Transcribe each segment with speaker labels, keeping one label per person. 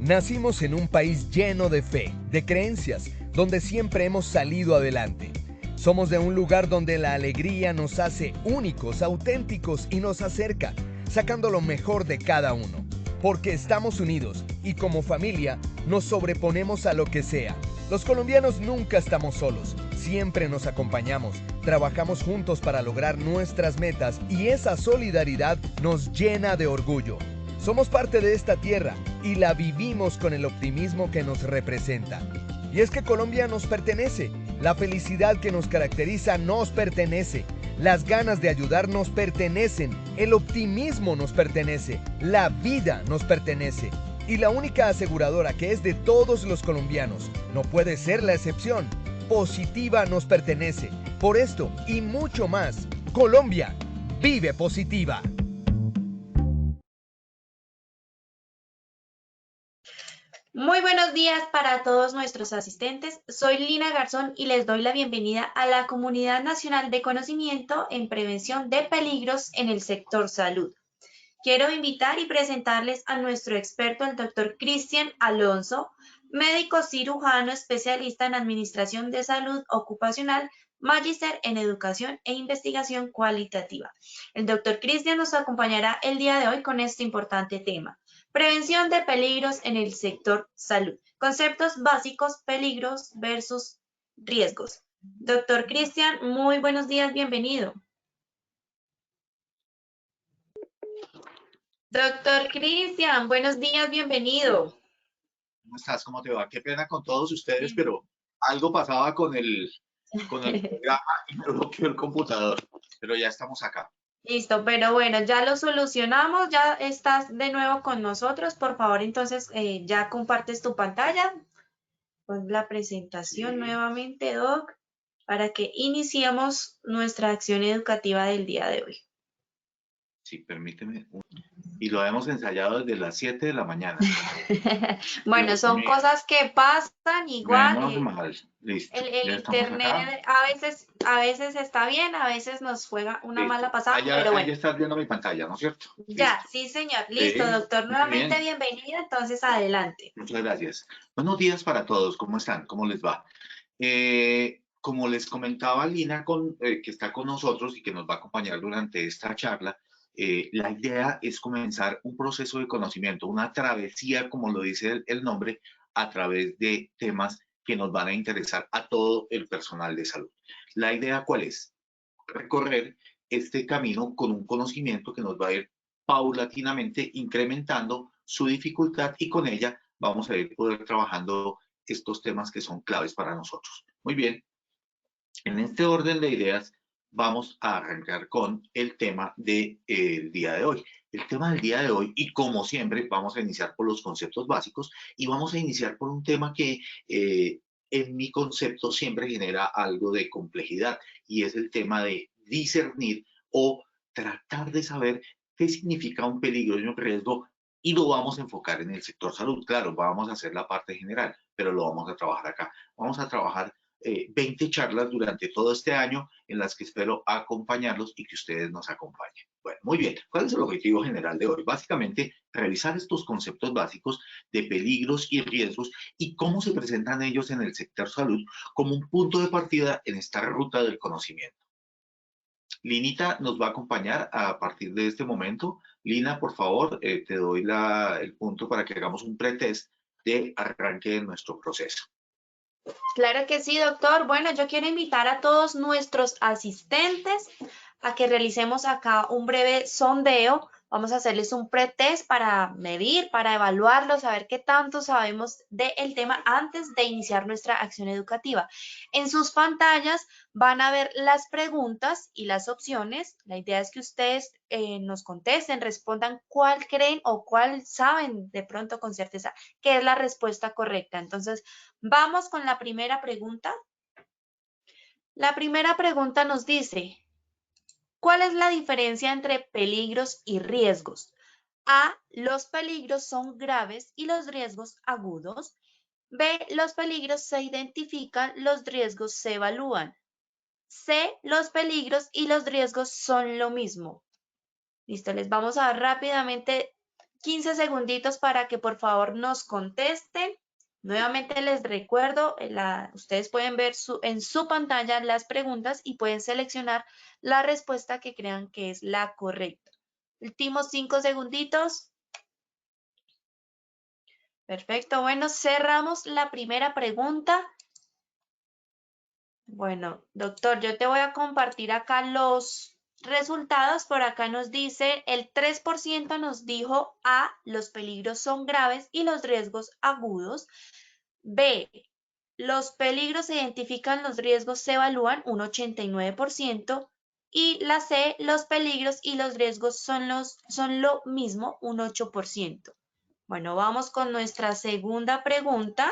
Speaker 1: Nacimos en un país lleno de fe, de creencias, donde siempre hemos salido adelante. Somos de un lugar donde la alegría nos hace únicos, auténticos y nos acerca, sacando lo mejor de cada uno. Porque estamos unidos y como familia nos sobreponemos a lo que sea. Los colombianos nunca estamos solos, siempre nos acompañamos, trabajamos juntos para lograr nuestras metas y esa solidaridad nos llena de orgullo. Somos parte de esta tierra y la vivimos con el optimismo que nos representa. Y es que Colombia nos pertenece, la felicidad que nos caracteriza nos pertenece, las ganas de ayudar nos pertenecen, el optimismo nos pertenece, la vida nos pertenece. Y la única aseguradora que es de todos los colombianos, no puede ser la excepción, Positiva nos pertenece. Por esto y mucho más, Colombia vive Positiva.
Speaker 2: Muy buenos días para todos nuestros asistentes. Soy Lina Garzón y les doy la bienvenida a la Comunidad Nacional de Conocimiento en Prevención de Peligros en el Sector Salud. Quiero invitar y presentarles a nuestro experto, el doctor Cristian Alonso, médico cirujano especialista en Administración de Salud Ocupacional, magíster en Educación e Investigación Cualitativa. El doctor Cristian nos acompañará el día de hoy con este importante tema. Prevención de peligros en el sector salud. Conceptos básicos, peligros versus riesgos. Doctor Cristian, muy buenos días, bienvenido. Doctor Cristian, buenos días, bienvenido.
Speaker 3: ¿Cómo estás? ¿Cómo te va? Qué pena con todos ustedes, pero algo pasaba con el programa y me bloqueó el computador, pero ya estamos acá.
Speaker 2: Listo, pero bueno, ya lo solucionamos, ya estás de nuevo con nosotros. Por favor, entonces ya compartes tu pantalla. Pon la presentación nuevamente, Doc, para que iniciemos nuestra acción educativa del día de hoy.
Speaker 3: Sí, permíteme. Y lo hemos ensayado desde las 7 de la mañana.
Speaker 2: Bueno, son cosas que pasan igual.
Speaker 3: Listo.
Speaker 2: El internet a veces está bien, a veces nos juega una mala pasada, pero bueno.
Speaker 3: Ya estás viendo mi pantalla, ¿no es cierto?
Speaker 2: Ya,
Speaker 3: Listo.
Speaker 2: sí, señor. Listo, doctor. Nuevamente bienvenido, entonces adelante.
Speaker 3: Muchas gracias. Buenos días para todos. ¿Cómo están? ¿Cómo les va? Como les comentaba Lina, que está con nosotros y que nos va a acompañar durante esta charla, la idea es comenzar un proceso de conocimiento, una travesía, como lo dice el nombre, a través de temas que nos van a interesar a todo el personal de salud. La idea, ¿cuál es? Recorrer este camino con un conocimiento que nos va a ir paulatinamente incrementando su dificultad y con ella vamos a ir poder trabajando estos temas que son claves para nosotros. Muy bien, en este orden de ideas vamos a arrancar con el tema del día de hoy. El tema del día de hoy, y como siempre, vamos a iniciar por los conceptos básicos y vamos a iniciar por un tema que en mi concepto siempre genera algo de complejidad y es el tema de discernir o tratar de saber qué significa un peligro y un riesgo y lo vamos a enfocar en el sector salud. Claro, vamos a hacer la parte general, pero lo vamos a trabajar acá. Vamos a trabajar 20 charlas durante todo este año en las que espero acompañarlos y que ustedes nos acompañen. Bueno, muy bien. ¿Cuál es el objetivo general de hoy? Básicamente, revisar estos conceptos básicos de peligros y riesgos y cómo se presentan ellos en el sector salud como un punto de partida en esta ruta del conocimiento. Linita nos va a acompañar a partir de este momento. Lina, por favor, te doy el punto para que hagamos un pretest de arranque de nuestro proceso.
Speaker 2: Claro que sí, doctor. Bueno, yo quiero invitar a todos nuestros asistentes a que realicemos acá un breve sondeo. Vamos a hacerles un pretest para medir, para evaluarlo, saber qué tanto sabemos del tema antes de iniciar nuestra acción educativa. En sus pantallas van a ver las preguntas y las opciones. La idea es que ustedes nos contesten, respondan cuál creen o cuál saben de pronto con certeza que es la respuesta correcta. Entonces, vamos con la primera pregunta. La primera pregunta nos dice, ¿cuál es la diferencia entre peligros y riesgos? A, los peligros son graves y los riesgos agudos. B, los peligros se identifican, los riesgos se evalúan. C, los peligros y los riesgos son lo mismo. Listo, les vamos a dar rápidamente 15 segunditos para que por favor nos contesten. Nuevamente les recuerdo, ustedes pueden ver en su pantalla las preguntas y pueden seleccionar la respuesta que crean que es la correcta. Últimos 5 segunditos. Perfecto, bueno, cerramos la primera pregunta. Bueno, doctor, yo te voy a compartir acá los resultados. Por acá nos dice, el 3% nos dijo A, los peligros son graves y los riesgos agudos. B, los peligros se identifican, los riesgos se evalúan, un 89%. Y la C, los peligros y los riesgos son lo mismo, un 8%. Bueno, vamos con nuestra segunda pregunta.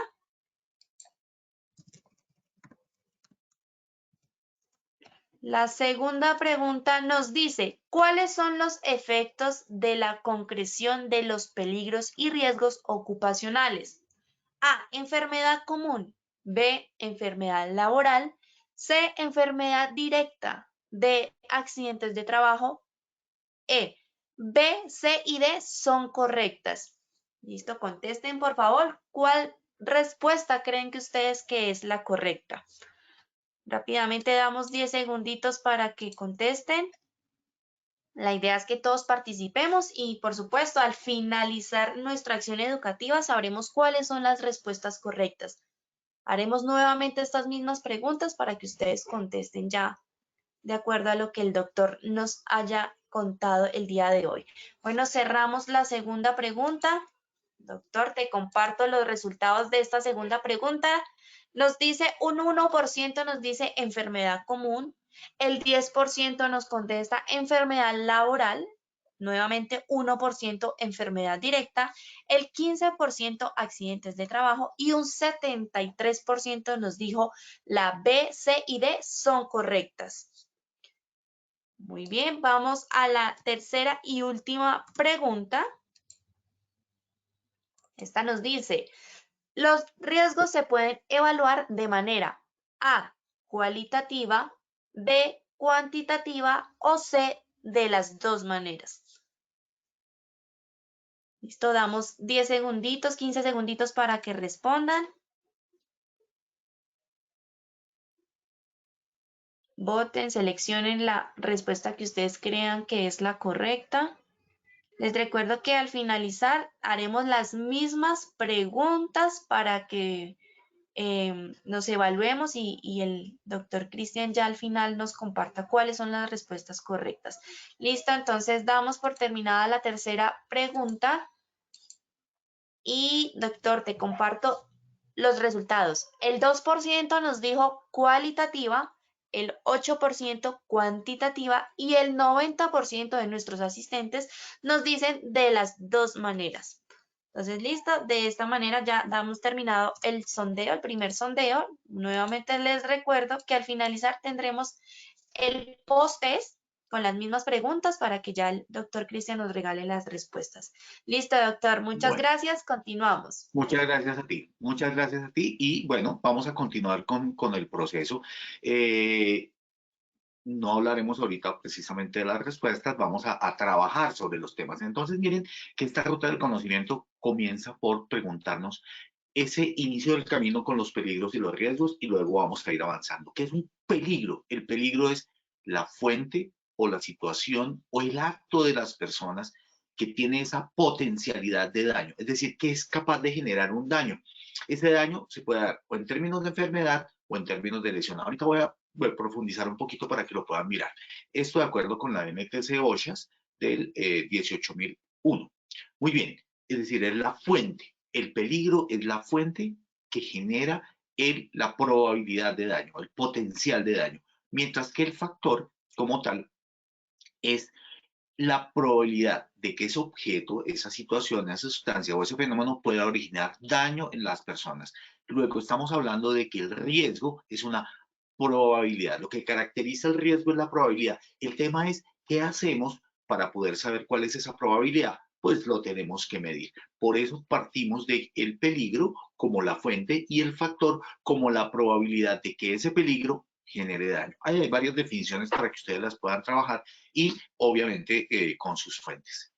Speaker 2: La segunda pregunta nos dice, ¿cuáles son los efectos de la concreción de los peligros y riesgos ocupacionales? A, enfermedad común. B, enfermedad laboral. C, enfermedad directa. D, accidentes de trabajo. E, B, C y D son correctas. Listo, contesten por favor. ¿Cuál respuesta creen que ustedes que es la correcta? Rápidamente damos 10 segunditos para que contesten. La idea es que todos participemos y, por supuesto, al finalizar nuestra acción educativa sabremos cuáles son las respuestas correctas. Haremos nuevamente estas mismas preguntas para que ustedes contesten ya de acuerdo a lo que el doctor nos haya contado el día de hoy. Bueno, cerramos la segunda pregunta. Doctor, te comparto los resultados de esta segunda pregunta. Nos dice un 1% nos dice enfermedad común, el 10% nos contesta enfermedad laboral, nuevamente 1% enfermedad directa, el 15% accidentes de trabajo y un 73% nos dijo la B, C y D son correctas. Muy bien, vamos a la tercera y última pregunta. Esta nos dice, los riesgos se pueden evaluar de manera A, cualitativa, B, cuantitativa o C, de las dos maneras. Listo, damos 10 segunditos, 15 segunditos para que respondan. Voten, seleccionen la respuesta que ustedes crean que es la correcta. Les recuerdo que al finalizar haremos las mismas preguntas para que nos evaluemos y el doctor Cristian ya al final nos comparta cuáles son las respuestas correctas. Listo, entonces damos por terminada la tercera pregunta. Y doctor, te comparto los resultados. El 2% nos dijo cualitativa, el 8% cuantitativa y el 90% de nuestros asistentes nos dicen de las dos maneras. Entonces, listo, de esta manera ya damos terminado el sondeo, el primer sondeo. Nuevamente les recuerdo que al finalizar tendremos el post-test con las mismas preguntas para que ya el doctor Cristian nos regale las respuestas. Listo, doctor, muchas gracias, continuamos.
Speaker 3: Muchas gracias a ti, muchas gracias a ti y bueno, vamos a continuar con el proceso. No hablaremos ahorita precisamente de las respuestas, vamos a trabajar sobre los temas. Entonces, miren que esta ruta del conocimiento comienza por preguntarnos ese inicio del camino con los peligros y los riesgos y luego vamos a ir avanzando. ¿Qué es un peligro? El peligro es la fuente o la situación o el acto de las personas que tiene esa potencialidad de daño, es decir, que es capaz de generar un daño. Ese daño se puede dar o en términos de enfermedad o en términos de lesión. Ahorita voy a profundizar un poquito para que lo puedan mirar. Esto de acuerdo con la NTC OSHAS del 18001. Muy bien, es decir, es la fuente. El peligro es la fuente que genera la probabilidad de daño, el potencial de daño, mientras que el factor como tal es la probabilidad de que ese objeto, esa situación, esa sustancia o ese fenómeno pueda originar daño en las personas. Luego estamos hablando de que el riesgo es una probabilidad. Lo que caracteriza el riesgo es la probabilidad. El tema es qué hacemos para poder saber cuál es esa probabilidad. Pues lo tenemos que medir. Por eso partimos del peligro como la fuente y el factor como la probabilidad de que ese peligro genere daño. Hay varias definiciones para que ustedes las puedan trabajar y obviamente con sus fuentes.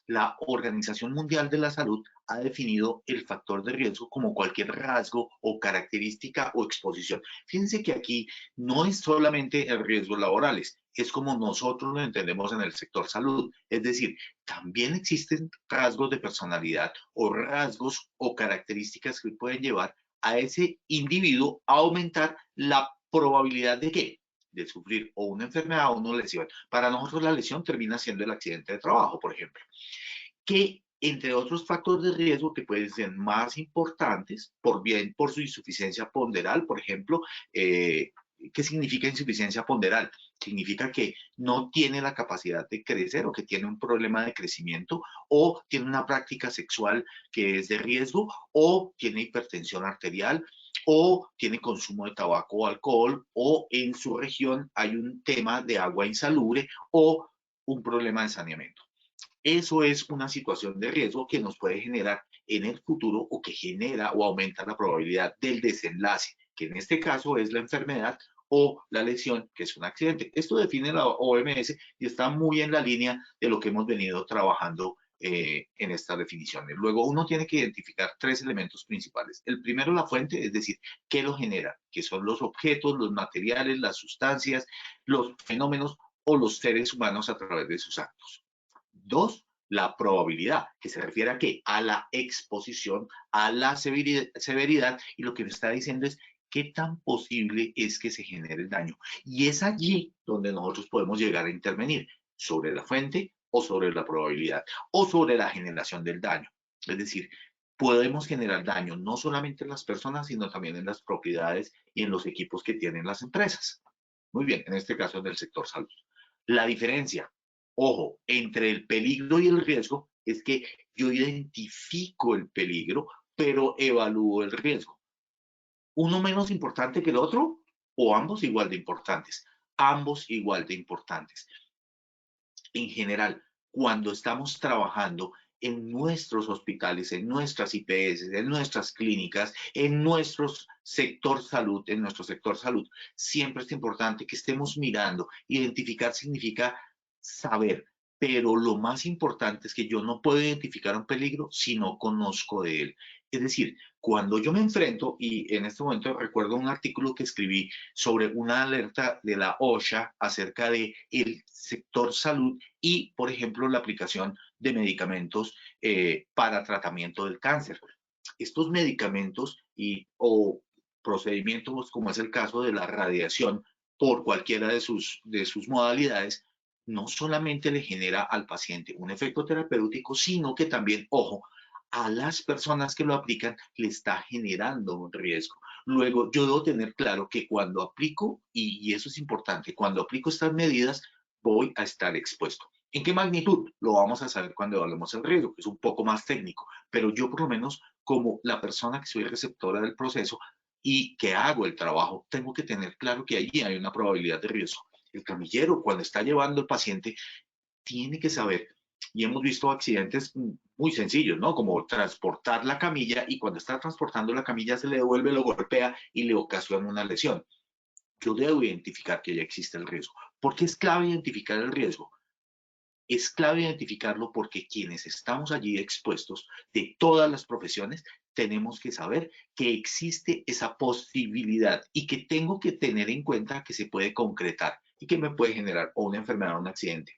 Speaker 3: La Organización Mundial de la Salud ha definido el factor de riesgo como cualquier rasgo o característica o exposición. Fíjense que aquí no es solamente el riesgo laborales, es como nosotros lo entendemos en el sector salud. Es decir, también existen rasgos de personalidad o rasgos o características que pueden llevar a ese individuo a aumentar la probabilidad de ¿qué? De sufrir o una enfermedad o una lesión. Para nosotros la lesión termina siendo el accidente de trabajo, por ejemplo, que entre otros factores de riesgo que pueden ser más importantes, por bien por su insuficiencia ponderal, por ejemplo, ¿qué significa insuficiencia ponderal? Significa que no tiene la capacidad de crecer o que tiene un problema de crecimiento o tiene una práctica sexual que es de riesgo o tiene hipertensión arterial o tiene consumo de tabaco o alcohol o en su región hay un tema de agua insalubre o un problema de saneamiento. Eso es una situación de riesgo que nos puede generar en el futuro o que genera o aumenta la probabilidad del desenlace, que en este caso es la enfermedad o la lesión, que es un accidente. Esto define la OMS y está muy en la línea de lo que hemos venido trabajando en estas definiciones. Luego uno tiene que identificar tres elementos principales. El primero, la fuente, es decir, ¿qué lo genera? ¿Qué son los objetos, los materiales, las sustancias, los fenómenos o los seres humanos a través de sus actos? Dos, la probabilidad, que se refiere a qué? A la exposición, a la severidad, y lo que me está diciendo es qué tan posible es que se genere el daño. Y es allí donde nosotros podemos llegar a intervenir, sobre la fuente o sobre la probabilidad, o sobre la generación del daño. Es decir, podemos generar daño no solamente en las personas, sino también en las propiedades y en los equipos que tienen las empresas. Muy bien, en este caso en el sector salud. La diferencia, ojo, entre el peligro y el riesgo es que yo identifico el peligro, pero evalúo el riesgo. ¿Uno menos importante que el otro o ambos igual de importantes? Ambos igual de importantes. En general, cuando estamos trabajando en nuestros hospitales, en nuestras IPS, en nuestras clínicas, en nuestro sector salud, siempre es importante que estemos mirando. Identificar significa saber, pero lo más importante es que yo no puedo identificar un peligro si no conozco de él. Es decir, cuando yo me enfrento, y en este momento recuerdo un artículo que escribí sobre una alerta de la OSHA acerca de el sector salud y, por ejemplo, la aplicación de medicamentos para tratamiento del cáncer. Estos medicamentos o procedimientos, como es el caso de la radiación, por cualquiera de sus modalidades, no solamente le genera al paciente un efecto terapéutico, sino que también, ojo, a las personas que lo aplican le está generando un riesgo. Luego, yo debo tener claro que cuando aplico, y eso es importante, cuando aplico estas medidas, voy a estar expuesto. ¿En qué magnitud? Lo vamos a saber cuando evaluemos el riesgo, que es un poco más técnico, pero yo por lo menos como la persona que soy receptora del proceso y que hago el trabajo, tengo que tener claro que allí hay una probabilidad de riesgo. El camillero, cuando está llevando al paciente, tiene que saber, y hemos visto accidentes muy sencillos, ¿no? Como transportar la camilla y cuando está transportando la camilla se le devuelve, lo golpea y le ocasiona una lesión. Yo debo identificar que ya existe el riesgo. ¿Por qué es clave identificar el riesgo? Es clave identificarlo porque quienes estamos allí expuestos de todas las profesiones tenemos que saber que existe esa posibilidad y que tengo que tener en cuenta que se puede concretar y que me puede generar o una enfermedad o un accidente.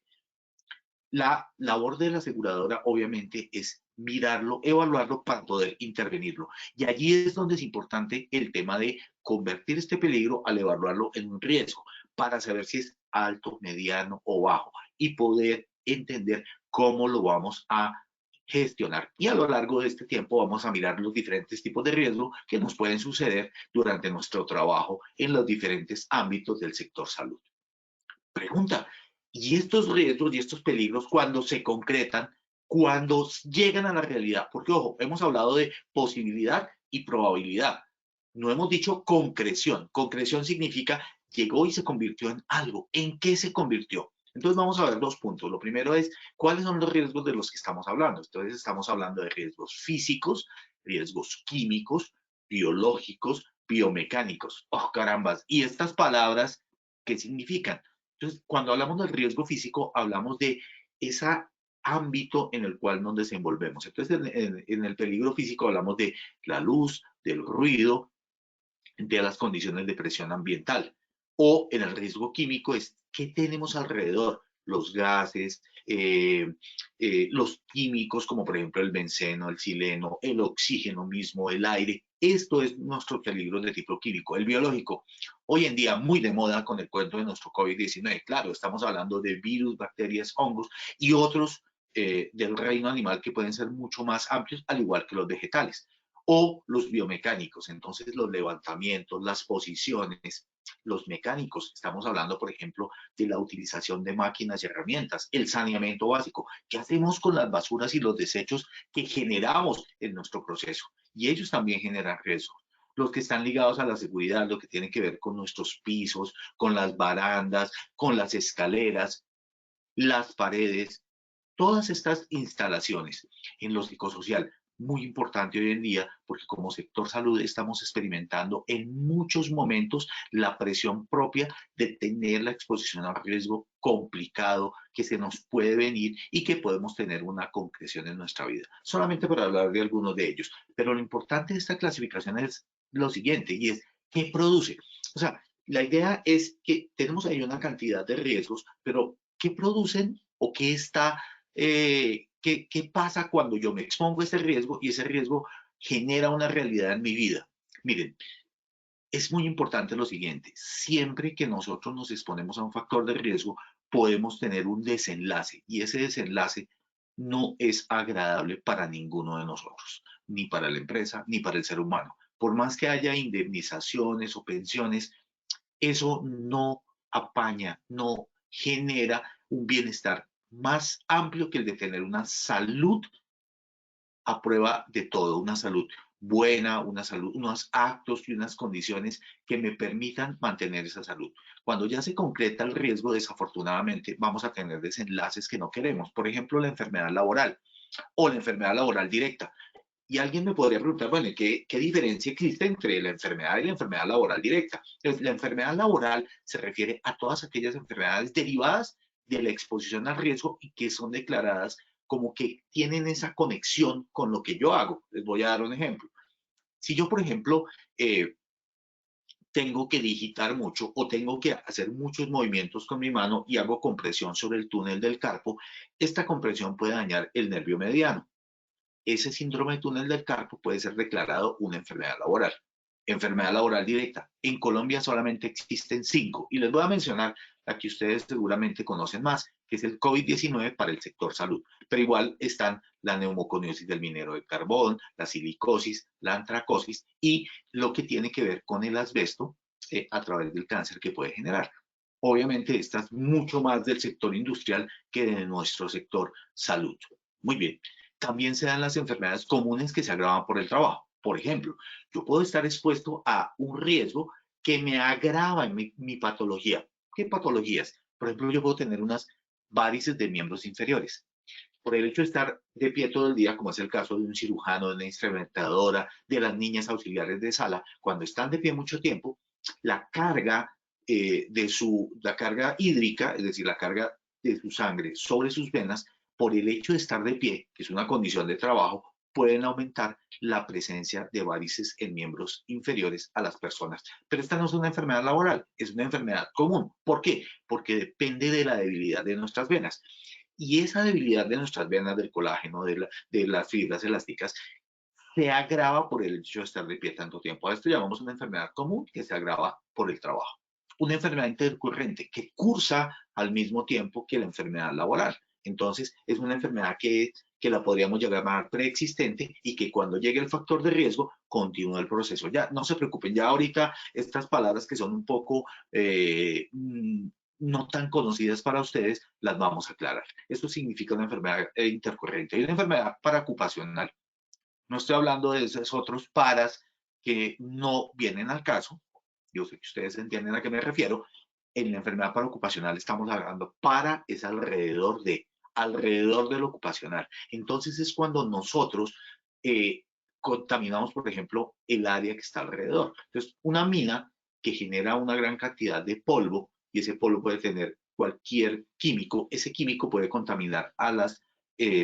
Speaker 3: La labor de la aseguradora obviamente es mirarlo, evaluarlo para poder intervenirlo. Y allí es donde es importante el tema de convertir este peligro al evaluarlo en un riesgo para saber si es alto, mediano o bajo y poder entender cómo lo vamos a gestionar. Y a lo largo de este tiempo vamos a mirar los diferentes tipos de riesgo que nos pueden suceder durante nuestro trabajo en los diferentes ámbitos del sector salud. Pregunta, ¿y estos riesgos y estos peligros cuando se concretan, cuando llegan a la realidad? Porque, ojo, hemos hablado de posibilidad y probabilidad. No hemos dicho concreción. Concreción significa llegó y se convirtió en algo. ¿En qué se convirtió? Entonces vamos a ver dos puntos. Lo primero es, ¿cuáles son los riesgos de los que estamos hablando? Entonces estamos hablando de riesgos físicos, riesgos químicos, biológicos, biomecánicos. ¡Oh, carambas! ¿Y estas palabras qué significan? Entonces, cuando hablamos del riesgo físico, hablamos de esa ámbito en el cual nos desenvolvemos. Entonces, en el peligro físico hablamos de la luz, del ruido, de las condiciones de presión ambiental. O en el riesgo químico es qué tenemos alrededor, los gases, los químicos como por ejemplo el benceno, el xileno, el oxígeno mismo, el aire. Esto es nuestro peligro de tipo químico. El biológico, hoy en día muy de moda con el cuento de nuestro COVID-19. Claro, estamos hablando de virus, bacterias, hongos y otros del reino animal que pueden ser mucho más amplios, al igual que los vegetales o los biomecánicos, entonces los levantamientos, las posiciones, los mecánicos, estamos hablando, por ejemplo, de la utilización de máquinas y herramientas, el saneamiento básico, ¿qué hacemos con las basuras y los desechos que generamos en nuestro proceso? Y ellos también generan riesgo. Los que están ligados a la seguridad, lo que tiene que ver con nuestros pisos, con las barandas, con las escaleras, las paredes, todas estas instalaciones en lo psicosocial, muy importante hoy en día, porque como sector salud estamos experimentando en muchos momentos la presión propia de tener la exposición a riesgo complicado que se nos puede venir y que podemos tener una concreción en nuestra vida. Solamente para hablar de algunos de ellos. Pero lo importante de esta clasificación es lo siguiente, y es, ¿qué produce? O sea, la idea es que tenemos ahí una cantidad de riesgos, pero ¿qué producen o qué está qué pasa cuando yo me expongo a ese riesgo y ese riesgo genera una realidad en mi vida? Miren, es muy importante lo siguiente, siempre que nosotros nos exponemos a un factor de riesgo, podemos tener un desenlace y ese desenlace no es agradable para ninguno de nosotros, ni para la empresa, ni para el ser humano. Por más que haya indemnizaciones o pensiones, eso no apaña, no genera un bienestar más amplio que el de tener una salud a prueba de todo, una salud buena, una salud, unos actos y unas condiciones que me permitan mantener esa salud. Cuando ya se concreta el riesgo, desafortunadamente, vamos a tener desenlaces que no queremos. Por ejemplo, la enfermedad laboral o la enfermedad laboral directa. Y alguien me podría preguntar, bueno, ¿qué diferencia existe entre la enfermedad y la enfermedad laboral directa? Entonces, la enfermedad laboral se refiere a todas aquellas enfermedades derivadas de la exposición al riesgo y que son declaradas como que tienen esa conexión con lo que yo hago. Les voy a dar un ejemplo. Si yo, por ejemplo, tengo que digitar mucho o tengo que hacer muchos movimientos con mi mano y hago compresión sobre el túnel del carpo, esta compresión puede dañar el nervio mediano. Ese síndrome de túnel del carpo puede ser declarado una enfermedad laboral. Enfermedad laboral directa. En Colombia solamente existen 5 y les voy a mencionar la que ustedes seguramente conocen más, que es el COVID-19 para el sector salud. Pero igual están la neumoconiosis del minero de carbón, la silicosis, la antracosis y lo que tiene que ver con el asbesto a través del cáncer que puede generar. Obviamente esta es mucho más del sector industrial que de nuestro sector salud. Muy bien. También se dan las enfermedades comunes que se agravan por el trabajo. Por ejemplo, yo puedo estar expuesto a un riesgo que me agrava en mi patología. ¿Qué patologías? Por ejemplo, yo puedo tener unas varices de miembros inferiores. Por el hecho de estar de pie todo el día, como es el caso de un cirujano, de una instrumentadora, de las niñas auxiliares de sala, cuando están de pie mucho tiempo, la carga la carga hídrica, es decir, la carga de su sangre sobre sus venas, por el hecho de estar de pie, que es una condición de trabajo, pueden aumentar la presencia de varices en miembros inferiores a las personas. Pero esta no es una enfermedad laboral, es una enfermedad común. ¿Por qué? Porque depende de la debilidad de nuestras venas. Y esa debilidad de nuestras venas, del colágeno, de las fibras elásticas, se agrava por el hecho de estar de pie tanto tiempo. A esto llamamos una enfermedad común que se agrava por el trabajo. Una enfermedad intercurrente que cursa al mismo tiempo que la enfermedad laboral. Entonces, es una enfermedad que la podríamos llamar preexistente y que cuando llegue el factor de riesgo, continúa el proceso. Ya, no se preocupen, ya ahorita estas palabras que son un poco no tan conocidas para ustedes, las vamos a aclarar. Esto significa una enfermedad intercurrente y una enfermedad paraocupacional. No estoy hablando de esos otros paras que no vienen al caso. Yo sé que ustedes entienden a qué me refiero. En la enfermedad paraocupacional estamos hablando para es alrededor de lo ocupacional. Entonces es cuando nosotros contaminamos, por ejemplo, el área que está alrededor. Entonces, una mina que genera una gran cantidad de polvo y ese polvo puede tener cualquier químico, ese químico puede contaminar a las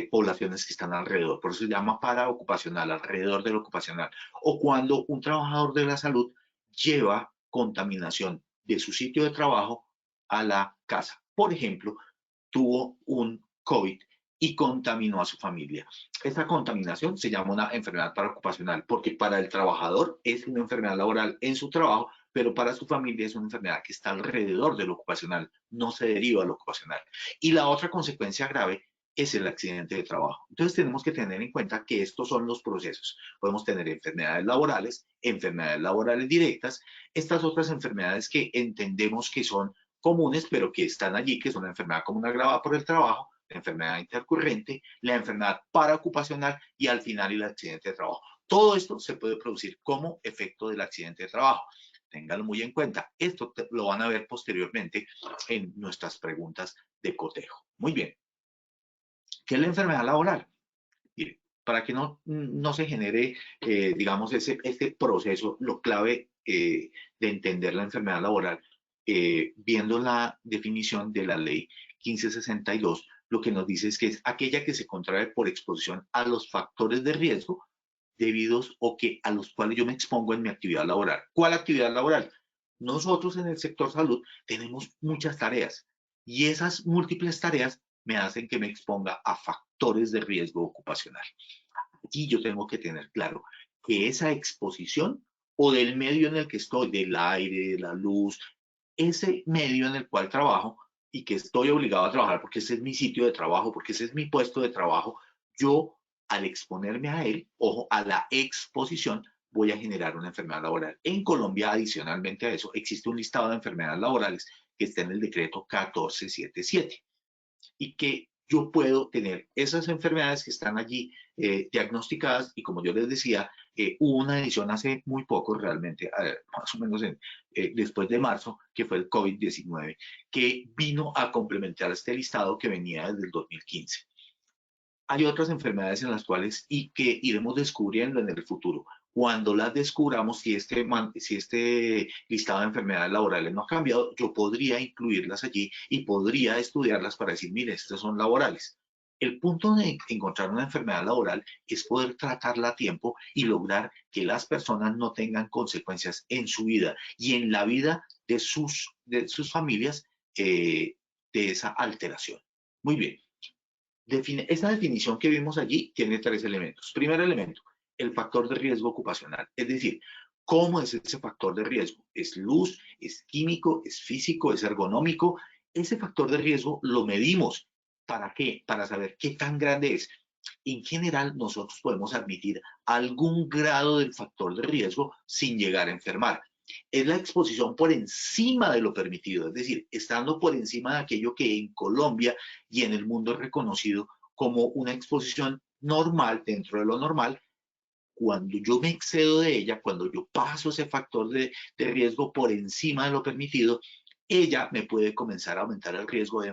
Speaker 3: poblaciones que están alrededor. Por eso se llama paraocupacional, alrededor del ocupacional. O cuando un trabajador de la salud lleva contaminación de su sitio de trabajo a la casa. Por ejemplo, tuvo un COVID y contaminó a su familia. Esta contaminación se llama una enfermedad paraocupacional porque para el trabajador es una enfermedad laboral en su trabajo, pero para su familia es una enfermedad que está alrededor del ocupacional, no se deriva del ocupacional. Y la otra consecuencia grave es el accidente de trabajo. Entonces tenemos que tener en cuenta que estos son los procesos. Podemos tener enfermedades laborales directas, estas otras enfermedades que entendemos que son comunes, pero que están allí, que son la enfermedad común agravada por el trabajo, la enfermedad intercurrente, la enfermedad paraocupacional y al final el accidente de trabajo. Todo esto se puede producir como efecto del accidente de trabajo. Ténganlo muy en cuenta. Esto lo van a ver posteriormente en nuestras preguntas de cotejo. Muy bien. ¿Qué es la enfermedad laboral? Mire, para que no se genere, digamos, este proceso, lo clave de entender la enfermedad laboral, viendo la definición de la ley 1562, lo que nos dice es que es aquella que se contrae por exposición a los factores de riesgo debidos o que a los cuales yo me expongo en mi actividad laboral. ¿Cuál actividad laboral? Nosotros en el sector salud tenemos muchas tareas y esas múltiples tareas me hacen que me exponga a factores de riesgo ocupacional. Aquí yo tengo que tener claro que esa exposición o del medio en el que estoy, del aire, de la luz, ese medio en el cual trabajo y que estoy obligado a trabajar porque ese es mi sitio de trabajo, porque ese es mi puesto de trabajo, yo al exponerme a él, ojo, a la exposición, voy a generar una enfermedad laboral. En Colombia, adicionalmente a eso, existe un listado de enfermedades laborales que está en el decreto 1477 y que yo puedo tener esas enfermedades que están allí diagnosticadas y como yo les decía, hubo una edición hace muy poco realmente, más o menos después de marzo, que fue el COVID-19, que vino a complementar este listado que venía desde el 2015. Hay otras enfermedades en las cuales y que iremos descubriendo en el futuro. Cuando las descubramos, si este listado de enfermedades laborales no ha cambiado, yo podría incluirlas allí y podría estudiarlas para decir, mire, estas son laborales. El punto de encontrar una enfermedad laboral es poder tratarla a tiempo y lograr que las personas no tengan consecuencias en su vida y en la vida de sus familias de esa alteración. Muy bien. Esta definición que vimos allí tiene tres elementos. Primer elemento, el factor de riesgo ocupacional, es decir, ¿cómo es ese factor de riesgo? ¿Es luz? ¿Es químico? ¿Es físico? ¿Es ergonómico? Ese factor de riesgo lo medimos. ¿Para qué? Para saber qué tan grande es. En general, nosotros podemos admitir algún grado del factor de riesgo sin llegar a enfermar. Es la exposición por encima de lo permitido, es decir, estando por encima de aquello que en Colombia y en el mundo es reconocido como una exposición normal dentro de lo normal. Cuando yo me excedo de ella, cuando yo paso ese factor de riesgo por encima de lo permitido, ella me puede comenzar a aumentar el riesgo de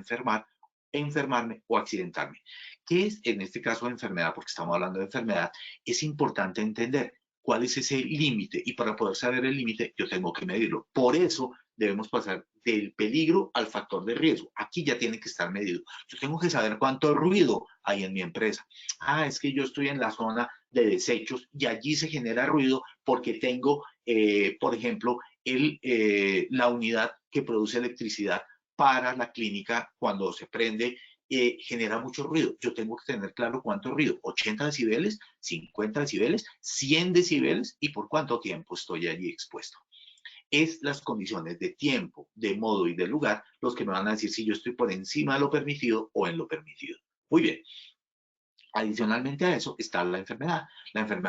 Speaker 3: enfermarme o accidentarme. ¿Qué es en este caso de enfermedad? Porque estamos hablando de enfermedad, es importante entender cuál es ese límite y para poder saber el límite yo tengo que medirlo. Por eso debemos pasar del peligro al factor de riesgo. Aquí ya tiene que estar medido. Yo tengo que saber cuánto ruido hay en mi empresa. Ah, es que yo estoy en la zona de desechos y allí se genera ruido porque tengo, por ejemplo, la unidad que produce electricidad para la clínica cuando se prende genera mucho ruido. Yo tengo que tener claro cuánto ruido, 80 decibeles, 50 decibeles, 100 decibeles y por cuánto tiempo estoy allí expuesto. Es las condiciones de tiempo, de modo y de lugar los que me van a decir si yo estoy por encima de lo permitido o en lo permitido. Muy bien. Adicionalmente a eso está la enfermedad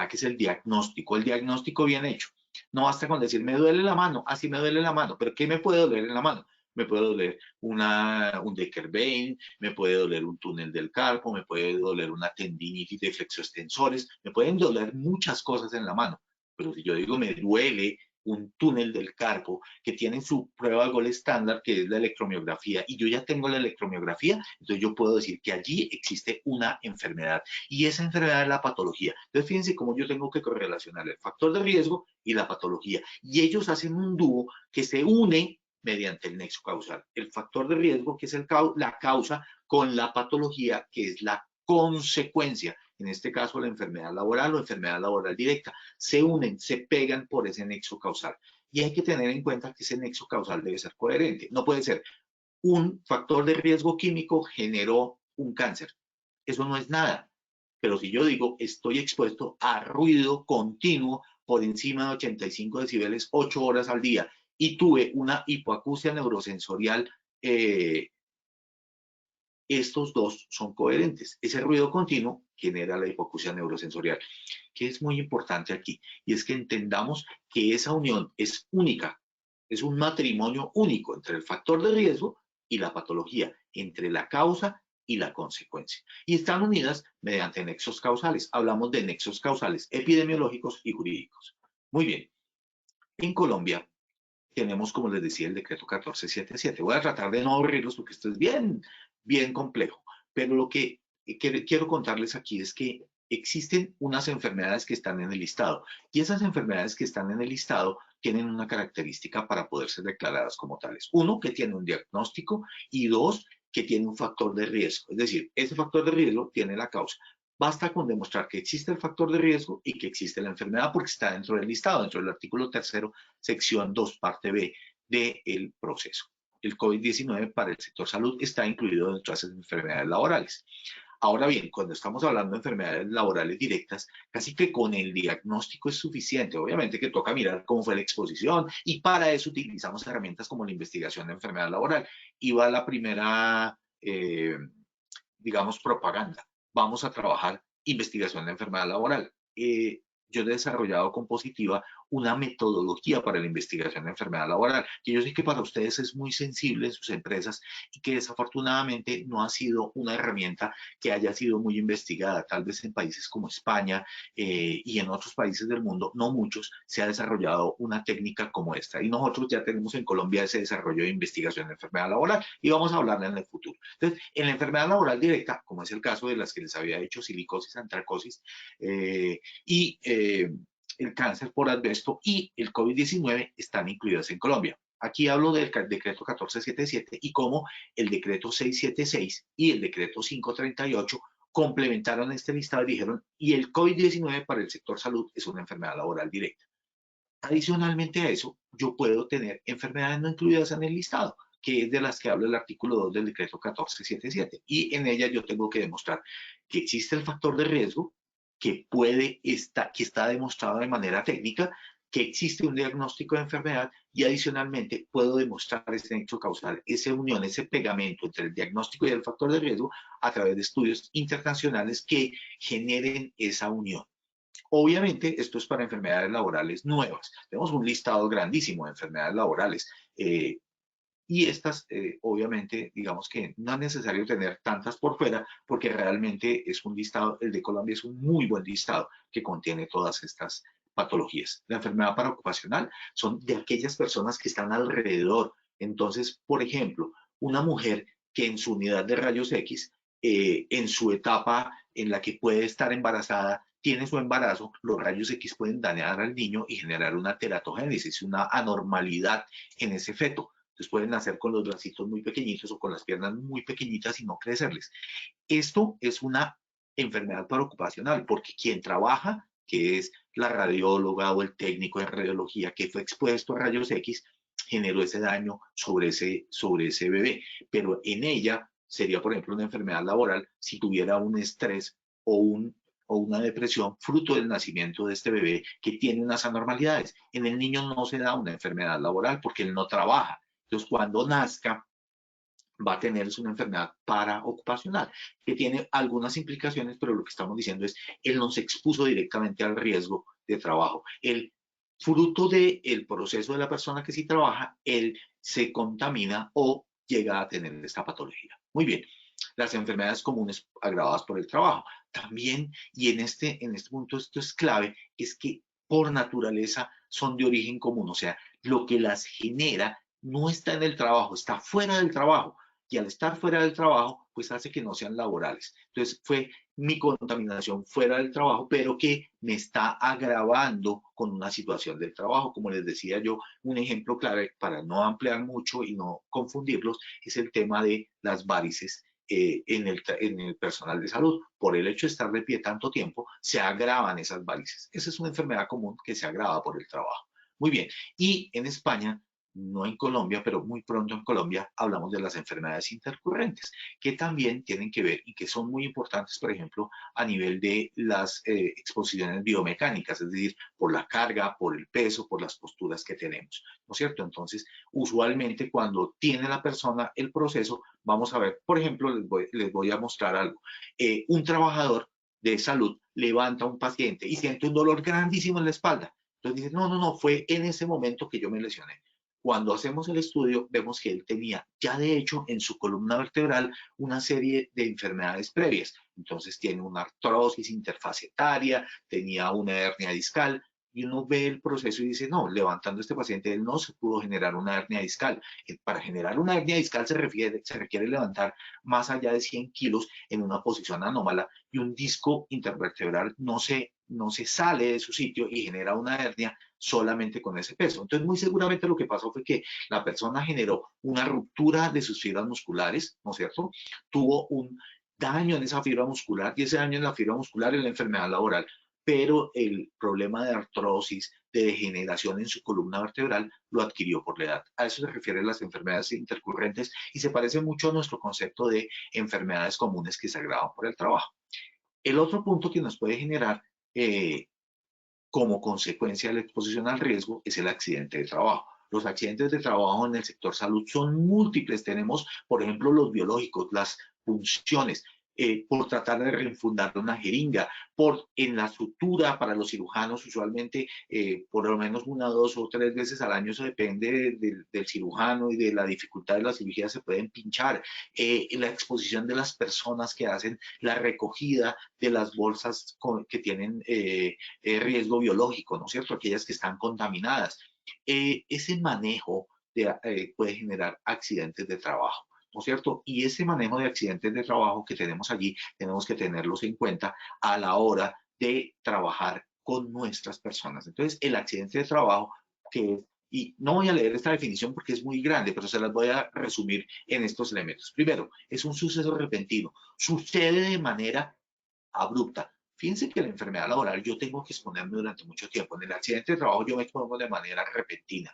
Speaker 3: que es el diagnóstico bien hecho. No basta con decir, me duele la mano, así me duele la mano, pero ¿qué me puede doler en la mano? Me puede doler un Decker vein, me puede doler un túnel del carpo, me puede doler una tendinitis de flexoextensores, me pueden doler muchas cosas en la mano, pero si yo digo me duele un túnel del carpo que tiene su prueba Gold estándar, que es la electromiografía, y yo ya tengo la electromiografía, entonces yo puedo decir que allí existe una enfermedad, y esa enfermedad es la patología. Entonces fíjense cómo yo tengo que correlacionar el factor de riesgo y la patología, y ellos hacen un dúo que se une mediante el nexo causal. El factor de riesgo, que es la causa, con la patología, que es la consecuencia, en este caso la enfermedad laboral o enfermedad laboral directa. Se unen, se pegan por ese nexo causal. Y hay que tener en cuenta que ese nexo causal debe ser coherente. No puede ser un factor de riesgo químico generó un cáncer. Eso no es nada. Pero si yo digo estoy expuesto a ruido continuo por encima de 85 decibeles 8 horas al día y tuve una hipoacusia neurosensorial, estos dos son coherentes. Ese ruido continuo genera la hipoacusia neurosensorial, que es muy importante aquí, y es que entendamos que esa unión es única, es un matrimonio único entre el factor de riesgo y la patología, entre la causa y la consecuencia. Y están unidas mediante nexos causales. Hablamos de nexos causales epidemiológicos y jurídicos. Muy bien. En Colombia tenemos, como les decía, el decreto 1477. Voy a tratar de no aburrirlos porque esto es bien complejo. Pero lo que quiero contarles aquí es que existen unas enfermedades que están en el listado. Y esas enfermedades que están en el listado tienen una característica para poder ser declaradas como tales. Uno, que tiene un diagnóstico, y dos, que tiene un factor de riesgo. Es decir, ese factor de riesgo tiene la causa. Basta con demostrar que existe el factor de riesgo y que existe la enfermedad porque está dentro del listado, dentro del artículo 3, sección 2, parte B del proceso. El COVID-19 para el sector salud está incluido dentro de esas enfermedades laborales. Ahora bien, cuando estamos hablando de enfermedades laborales directas, casi que con el diagnóstico es suficiente. Obviamente que toca mirar cómo fue la exposición y para eso utilizamos herramientas como la investigación de enfermedad laboral. Y va la primera, digamos, propaganda. Vamos a trabajar investigación de enfermedad laboral. Yo he desarrollado con Positiva una metodología para la investigación de enfermedad laboral, que yo sé que para ustedes es muy sensible en sus empresas y que desafortunadamente no ha sido una herramienta que haya sido muy investigada. Tal vez en países como España y en otros países del mundo, no muchos, se ha desarrollado una técnica como esta. Y nosotros ya tenemos en Colombia ese desarrollo de investigación de enfermedad laboral y vamos a hablarla en el futuro. Entonces, en la enfermedad laboral directa, como es el caso de las que les había dicho, silicosis, antracosis y el cáncer por asbesto y el COVID-19 están incluidas en Colombia. Aquí hablo del decreto 1477 y cómo el decreto 676 y el decreto 538 complementaron este listado y dijeron, y el COVID-19 para el sector salud es una enfermedad laboral directa. Adicionalmente a eso, yo puedo tener enfermedades no incluidas en el listado, que es de las que habla el artículo 2 del decreto 1477. Y en ella yo tengo que demostrar que existe el factor de riesgo, que está demostrado de manera técnica, que existe un diagnóstico de enfermedad y adicionalmente puedo demostrar ese nexo causal, esa unión, ese pegamento entre el diagnóstico y el factor de riesgo a través de estudios internacionales que generen esa unión. Obviamente, esto es para enfermedades laborales nuevas. Tenemos un listado grandísimo de enfermedades laborales y estas, obviamente, digamos que no es necesario tener tantas por fuera porque realmente es un listado, el de Colombia es un muy buen listado que contiene todas estas patologías. La enfermedad paraocupacional son de aquellas personas que están alrededor. Entonces, por ejemplo, una mujer que en su unidad de rayos X, en su etapa en la que puede estar embarazada, tiene su embarazo, los rayos X pueden dañar al niño y generar una teratogénesis, una anormalidad en ese feto. Entonces pueden nacer con los bracitos muy pequeñitos o con las piernas muy pequeñitas y no crecerles. Esto es una enfermedad paraocupacional porque quien trabaja, que es la radióloga o el técnico de radiología que fue expuesto a rayos X, generó ese daño sobre ese bebé. Pero en ella sería, por ejemplo, una enfermedad laboral si tuviera un estrés o una depresión fruto del nacimiento de este bebé que tiene unas anormalidades. En el niño no se da una enfermedad laboral porque él no trabaja. Entonces, cuando nazca, va a tener una enfermedad paraocupacional que tiene algunas implicaciones, pero lo que estamos diciendo es, él no se expuso directamente al riesgo de trabajo. El fruto del proceso de la persona que sí trabaja, él se contamina o llega a tener esta patología. Muy bien. Las enfermedades comunes agravadas por el trabajo. También, y en este punto esto es clave, es que por naturaleza son de origen común, o sea, lo que las genera no está en el trabajo, está fuera del trabajo. Y al estar fuera del trabajo, pues hace que no sean laborales. Entonces fue mi contaminación fuera del trabajo, pero que me está agravando con una situación del trabajo. Como les decía yo, un ejemplo clave para no ampliar mucho y no confundirlos es el tema de las varices en el personal de salud. Por el hecho de estar de pie tanto tiempo, se agravan esas varices. Esa es una enfermedad común que se agrava por el trabajo. Muy bien. Y en España, no en Colombia, pero muy pronto en Colombia, hablamos de las enfermedades intercurrentes, que también tienen que ver y que son muy importantes, por ejemplo, a nivel de las exposiciones biomecánicas, es decir, por la carga, por el peso, por las posturas que tenemos, ¿no es cierto? Entonces, usualmente cuando tiene la persona el proceso, vamos a ver, por ejemplo, les voy a mostrar algo. Un trabajador de salud levanta a un paciente y siente un dolor grandísimo en la espalda. Entonces dice, no, no, no, fue en ese momento que yo me lesioné. Cuando hacemos el estudio, vemos que él tenía ya de hecho en su columna vertebral una serie de enfermedades previas. Entonces tiene una artrosis interfacetaria, tenía una hernia discal, y uno ve el proceso y dice, no, levantando a este paciente, él no se pudo generar una hernia discal. Para generar una hernia discal se requiere levantar más allá de 100 kilos en una posición anómala y un disco intervertebral no se sale de su sitio y genera una hernia solamente con ese peso. Entonces, muy seguramente lo que pasó fue que la persona generó una ruptura de sus fibras musculares, ¿no es cierto? Tuvo un daño en esa fibra muscular y ese daño en la fibra muscular es la enfermedad laboral, pero el problema de artrosis, de degeneración en su columna vertebral, lo adquirió por la edad. A eso se refieren las enfermedades intercurrentes y se parece mucho a nuestro concepto de enfermedades comunes que se agravan por el trabajo. El otro punto que nos puede generar como consecuencia de la exposición al riesgo es el accidente de trabajo. Los accidentes de trabajo en el sector salud son múltiples. Tenemos, por ejemplo, los biológicos, las punciones, por tratar de reinfundar una jeringa, en la sutura para los cirujanos, usualmente por lo menos una, dos o tres veces al año, eso depende del cirujano y de la dificultad de la cirugía, se pueden pinchar. La exposición de las personas que hacen la recogida de las bolsas que tienen riesgo biológico, ¿no es cierto? Aquellas que están contaminadas. Ese manejo puede generar accidentes de trabajo, ¿no es cierto? Y ese manejo de accidentes de trabajo que tenemos allí, tenemos que tenerlos en cuenta a la hora de trabajar con nuestras personas. Entonces, el accidente de trabajo, que es, y no voy a leer esta definición porque es muy grande, pero se las voy a resumir en estos elementos. Primero, es un suceso repentino, sucede de manera abrupta. Fíjense que la enfermedad laboral yo tengo que exponerme durante mucho tiempo. En el accidente de trabajo yo me expongo de manera repentina.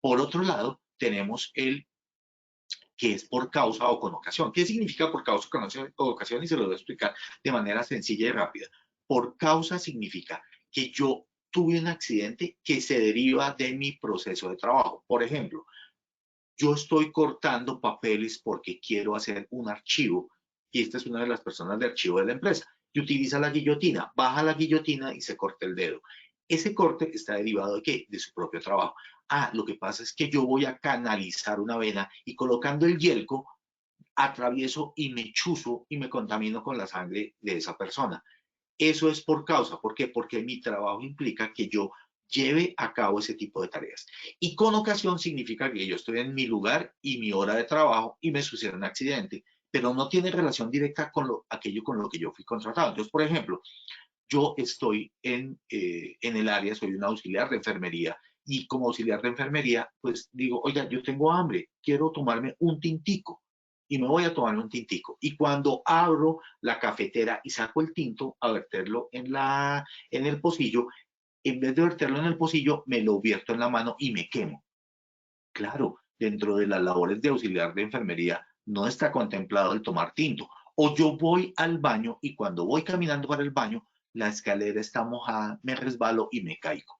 Speaker 3: Por otro lado, tenemos el que es por causa o con ocasión. ¿Qué significa por causa o ocasión? Y se lo voy a explicar de manera sencilla y rápida. Por causa significa que yo tuve un accidente que se deriva de mi proceso de trabajo. Por ejemplo, yo estoy cortando papeles porque quiero hacer un archivo y esta es una de las personas de archivo de la empresa y utiliza la guillotina, baja la guillotina y se corta el dedo. Ese corte está derivado de ¿qué? De su propio trabajo. Ah, lo que pasa es que yo voy a canalizar una vena y colocando el yelco atravieso y me chuzo y me contamino con la sangre de esa persona. Eso es por causa. ¿Por qué? Porque mi trabajo implica que yo lleve a cabo ese tipo de tareas. Y con ocasión significa que yo estoy en mi lugar y mi hora de trabajo y me sucede un accidente, pero no tiene relación directa con aquello con lo que yo fui contratado. Entonces, por ejemplo, yo estoy en el área, soy un auxiliar de enfermería y como auxiliar de enfermería, pues digo, oiga, yo tengo hambre, quiero tomarme un tintico y me voy a tomar un tintico. Y cuando abro la cafetera y saco el tinto a verterlo en el pocillo, en vez de verterlo en el pocillo, me lo vierto en la mano y me quemo. Claro, dentro de las labores de auxiliar de enfermería no está contemplado el tomar tinto. O yo voy al baño y cuando voy caminando para el baño, la escalera está mojada, me resbalo y me caigo.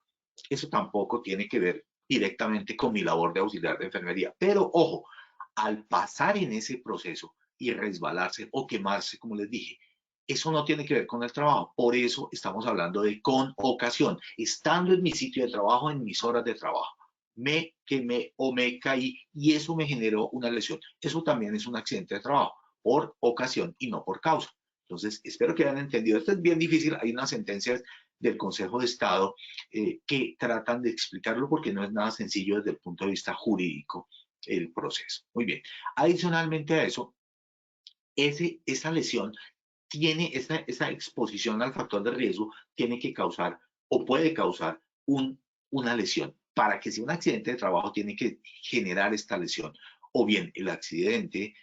Speaker 3: Eso tampoco tiene que ver directamente con mi labor de auxiliar de enfermería. Pero ojo, al pasar en ese proceso y resbalarse o quemarse, como les dije, eso no tiene que ver con el trabajo. Por eso estamos hablando de con ocasión, estando en mi sitio de trabajo, en mis horas de trabajo. Me quemé o me caí y eso me generó una lesión. Eso también es un accidente de trabajo por ocasión y no por causa. Entonces, espero que hayan entendido. Esto es bien difícil. Hay unas sentencias del Consejo de Estado que tratan de explicarlo porque no es nada sencillo desde el punto de vista jurídico el proceso. Muy bien. Adicionalmente a eso, esa lesión tiene, esa exposición al factor de riesgo tiene que causar o puede causar una lesión. Para que sea un accidente de trabajo tiene que generar esta lesión. O bien el accidente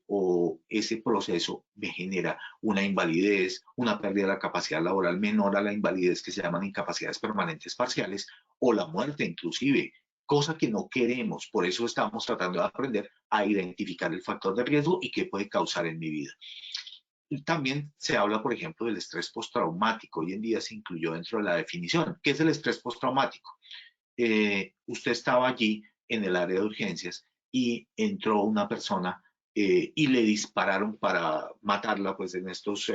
Speaker 3: o ese proceso me genera una invalidez, una pérdida de la capacidad laboral menor a la invalidez que se llaman incapacidades permanentes parciales o la muerte inclusive, cosa que no queremos. Por eso estamos tratando de aprender a identificar el factor de riesgo y qué puede causar en mi vida. Y también se habla, por ejemplo, del estrés postraumático. Hoy en día se incluyó dentro de la definición. ¿Qué es el estrés postraumático? Usted estaba allí en el área de urgencias y entró una persona y le dispararon para matarla, pues en estos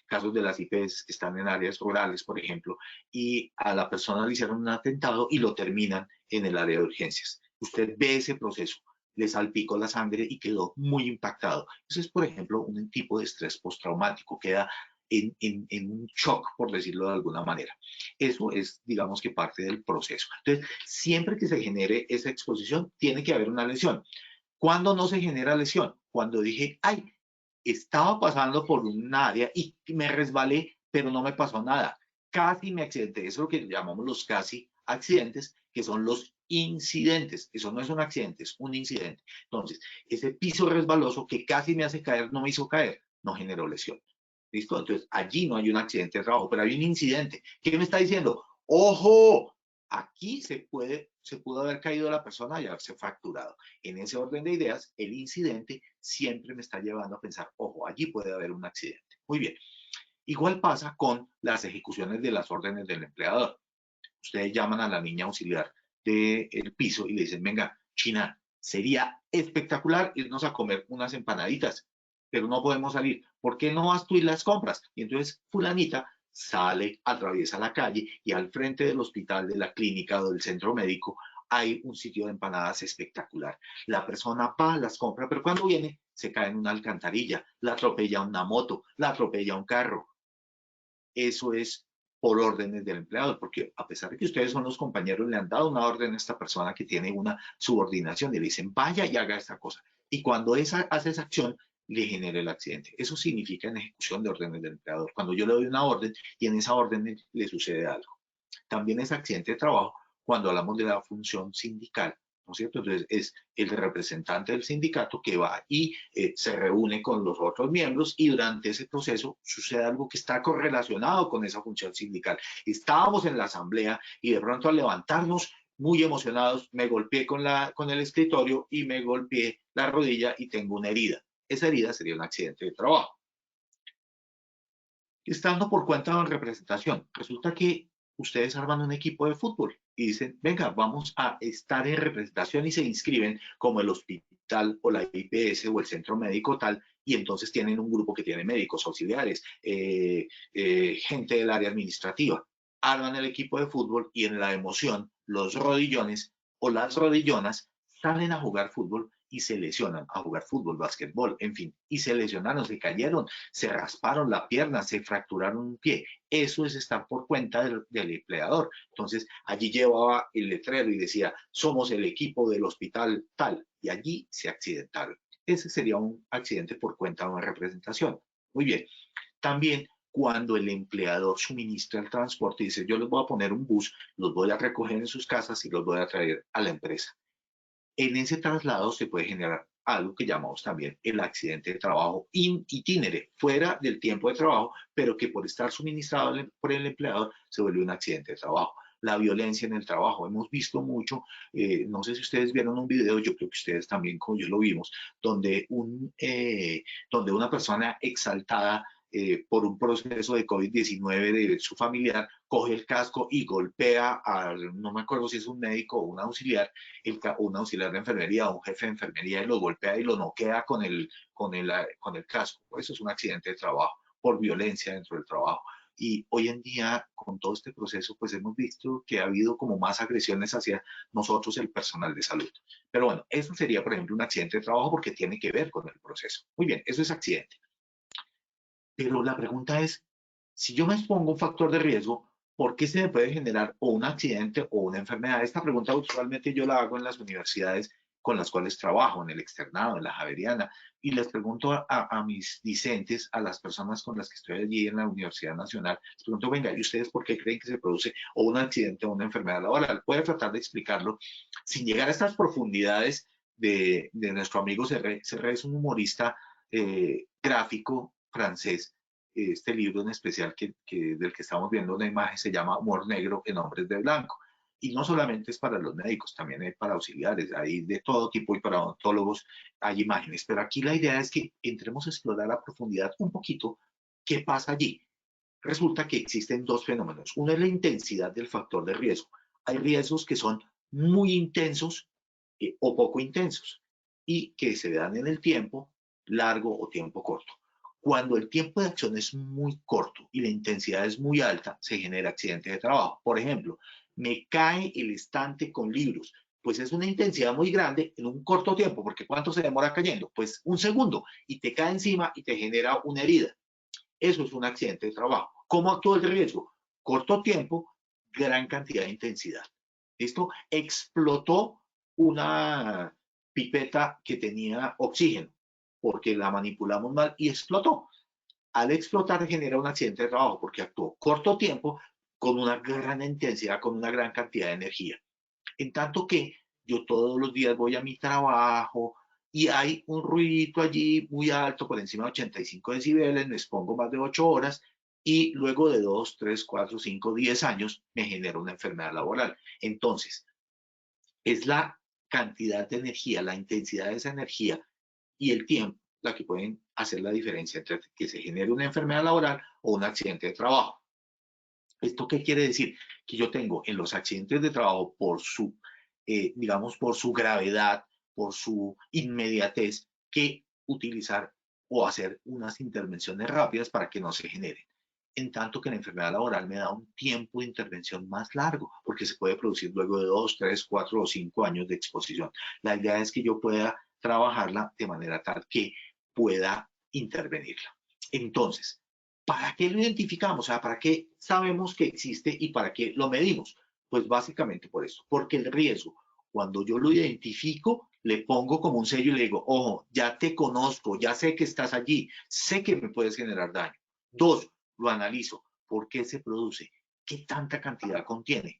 Speaker 3: casos de las IPS que están en áreas rurales, por ejemplo, y a la persona le hicieron un atentado y lo terminan en el área de urgencias. Usted ve ese proceso, le salpicó la sangre y quedó muy impactado. Eso es, por ejemplo, un tipo de estrés postraumático, queda en un shock, por decirlo de alguna manera. Eso es, digamos que parte del proceso. Entonces, siempre que se genere esa exposición, tiene que haber una lesión. ¿Cuándo no se genera lesión? Cuando dije, ay, estaba pasando por un área y me resbalé, pero no me pasó nada. Casi me accidenté. Eso es lo que llamamos los casi accidentes, que son los incidentes. Eso no es un accidente, es un incidente. Entonces, ese piso resbaloso que casi me hace caer, no me hizo caer, no generó lesión. ¿Listo? Entonces, allí no hay un accidente de trabajo, pero hay un incidente. ¿Qué me está diciendo? ¡Ojo! Aquí se pudo haber caído la persona y haberse fracturado. En ese orden de ideas, el incidente siempre me está llevando a pensar, ojo, allí puede haber un accidente. Muy bien. Igual pasa con las ejecuciones de las órdenes del empleador. Ustedes llaman a la niña auxiliar del piso y le dicen, venga, China, sería espectacular irnos a comer unas empanaditas, pero no podemos salir. ¿Por qué no vas tú y las compras? Y entonces fulanita sale, atraviesa la calle y al frente del hospital, de la clínica o del centro médico hay un sitio de empanadas espectacular. La persona va, las compra, pero cuando viene se cae en una alcantarilla, la atropella una moto, la atropella un carro. Eso es por órdenes del empleador, porque a pesar de que ustedes son los compañeros, le han dado una orden a esta persona que tiene una subordinación y le dicen, vaya y haga esta cosa. Y cuando hace esa acción, le genera el accidente. Eso significa en ejecución de órdenes del empleador. Cuando yo le doy una orden y en esa orden le sucede algo. También es accidente de trabajo cuando hablamos de la función sindical, ¿no es cierto? Entonces es el representante del sindicato que va y se reúne con los otros miembros y durante ese proceso sucede algo que está correlacionado con esa función sindical. Estábamos en la asamblea y de pronto al levantarnos muy emocionados me golpeé con el escritorio y me golpeé la rodilla y tengo una herida. Esa herida sería un accidente de trabajo. Estando por cuenta de representación, resulta que ustedes arman un equipo de fútbol y dicen, venga, vamos a estar en representación y se inscriben como el hospital o la IPS o el centro médico tal, y entonces tienen un grupo que tiene médicos auxiliares, gente del área administrativa. Arman el equipo de fútbol y en la emoción los rodillones o las rodillonas salen a jugar fútbol y se lesionan a jugar fútbol, básquetbol, en fin, y se lesionaron, se cayeron, se rasparon la pierna, se fracturaron un pie. Eso es estar por cuenta del empleador. Entonces, allí llevaba el letrero y decía, somos el equipo del hospital tal, y allí se accidentaron. Ese sería un accidente por cuenta de una representación. Muy bien. También cuando el empleador suministra el transporte y dice, yo les voy a poner un bus, los voy a recoger en sus casas y los voy a traer a la empresa. En ese traslado se puede generar algo que llamamos también el accidente de trabajo itinere, fuera del tiempo de trabajo, pero que por estar suministrado por el empleador se vuelve un accidente de trabajo. La violencia en el trabajo. Hemos visto mucho, no sé si ustedes vieron un video, yo creo que ustedes también como yo lo vimos, donde una persona exaltada por un proceso de COVID-19 de su familiar, coge el casco y golpea no me acuerdo si es un médico o un auxiliar, un auxiliar de enfermería o un jefe de enfermería y lo golpea y lo noquea con el casco. Eso es un accidente de trabajo por violencia dentro del trabajo. Y hoy en día, con todo este proceso, pues hemos visto que ha habido como más agresiones hacia nosotros, el personal de salud. Pero bueno, eso sería, por ejemplo, un accidente de trabajo porque tiene que ver con el proceso. Muy bien, eso es accidente. Pero la pregunta es, si yo me expongo a un factor de riesgo, ¿por qué se me puede generar o un accidente o una enfermedad? Esta pregunta usualmente yo la hago en las universidades con las cuales trabajo, en el externado, en la Javeriana, y les pregunto a mis discentes, a las personas con las que estoy allí en la Universidad Nacional, les pregunto, venga, ¿y ustedes por qué creen que se produce o un accidente o una enfermedad laboral? Puede tratar de explicarlo sin llegar a estas profundidades de nuestro amigo Serré. Serré es un humorista gráfico francés. Este libro en especial del que estamos viendo una imagen se llama Humor Negro en Hombres de Blanco. Y no solamente es para los médicos, también es para auxiliares, hay de todo tipo, y para odontólogos hay imágenes. Pero aquí la idea es que entremos a explorar a profundidad un poquito qué pasa allí. Resulta que existen dos fenómenos. Uno es la intensidad del factor de riesgo. Hay riesgos que son muy intensos o poco intensos y que se dan en el tiempo largo o tiempo corto. Cuando el tiempo de acción es muy corto y la intensidad es muy alta, se genera accidente de trabajo. Por ejemplo, me cae el estante con libros. Pues es una intensidad muy grande en un corto tiempo, porque ¿cuánto se demora cayendo? Pues un segundo, y te cae encima y te genera una herida. Eso es un accidente de trabajo. ¿Cómo actúa el riesgo? Corto tiempo, gran cantidad de intensidad. ¿Listo? Explotó una pipeta que tenía oxígeno porque la manipulamos mal y explotó. Al explotar genera un accidente de trabajo porque actuó corto tiempo con una gran intensidad, con una gran cantidad de energía. En tanto que yo todos los días voy a mi trabajo y hay un ruidito allí muy alto, por encima de 85 decibeles, me expongo más de 8 horas y luego de 2, 3, 4, 5, 10 años me genera una enfermedad laboral. Entonces, es la cantidad de energía, la intensidad de esa energía y el tiempo la que pueden hacer la diferencia entre que se genere una enfermedad laboral o un accidente de trabajo. ¿Esto qué quiere decir? Que yo tengo en los accidentes de trabajo por su, digamos, por su gravedad, por su inmediatez, que utilizar o hacer unas intervenciones rápidas para que no se generen. En tanto que la enfermedad laboral me da un tiempo de intervención más largo, porque se puede producir luego de 2, 3, 4 o 5 años de exposición. La idea es que yo pueda trabajarla de manera tal que pueda intervenirla. Entonces, ¿para qué lo identificamos? O sea, ¿para qué sabemos que existe y para qué lo medimos? Pues básicamente por eso, porque el riesgo, cuando yo lo identifico, le pongo como un sello y le digo, ojo, ya te conozco, ya sé que estás allí, sé que me puedes generar daño. Dos, lo analizo. ¿Por qué se produce? ¿Qué tanta cantidad contiene?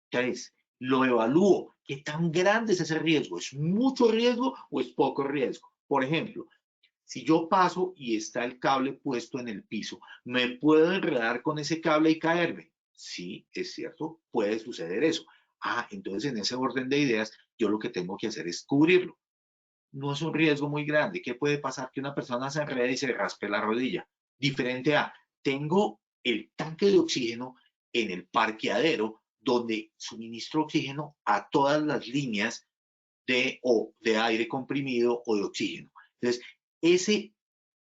Speaker 3: Tres, lo evalúo. ¿Qué tan grande es ese riesgo? ¿Es mucho riesgo o es poco riesgo? Por ejemplo, si yo paso y está el cable puesto en el piso, ¿me puedo enredar con ese cable y caerme? Sí, es cierto, puede suceder eso. Ah, entonces en ese orden de ideas, yo lo que tengo que hacer es cubrirlo. No es un riesgo muy grande. ¿Qué puede pasar? Que una persona se enrede y se raspe la rodilla. Diferente a, tengo el tanque de oxígeno en el parqueadero donde suministro oxígeno a todas las líneas de aire comprimido o de oxígeno. Entonces, ese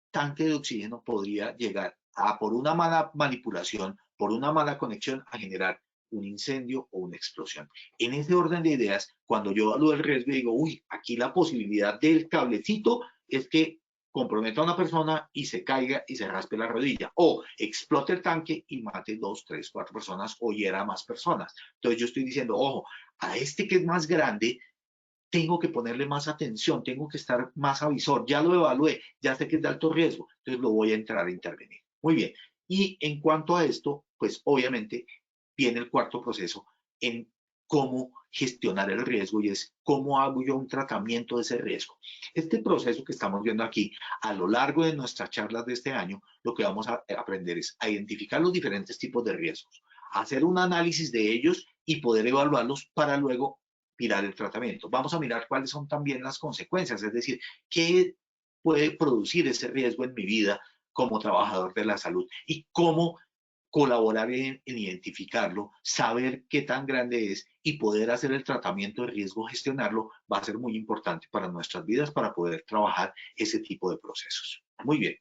Speaker 3: tanque de oxígeno podría llegar a, por una mala manipulación, por una mala conexión, a generar un incendio o una explosión. En ese orden de ideas, cuando yo evalúo el riesgo, digo, uy, aquí la posibilidad del cablecito es que comprometa a una persona y se caiga y se raspe la rodilla, o explote el tanque y mate 2, 3, 4 personas o hiera a más personas. Entonces yo estoy diciendo, ojo, a este que es más grande, tengo que ponerle más atención, tengo que estar más avisor, ya lo evalué, ya sé que es de alto riesgo, entonces lo voy a entrar a intervenir. Muy bien. Y en cuanto a esto, pues obviamente viene el cuarto proceso en cómo gestionar el riesgo y es cómo hago yo un tratamiento de ese riesgo. Este proceso que estamos viendo aquí, a lo largo de nuestras charlas de este año, lo que vamos a aprender es a identificar los diferentes tipos de riesgos, hacer un análisis de ellos y poder evaluarlos para luego mirar el tratamiento. Vamos a mirar cuáles son también las consecuencias, es decir, qué puede producir ese riesgo en mi vida como trabajador de la salud y cómo colaborar en identificarlo, saber qué tan grande es y poder hacer el tratamiento de riesgo, gestionarlo, va a ser muy importante para nuestras vidas para poder trabajar ese tipo de procesos. Muy bien.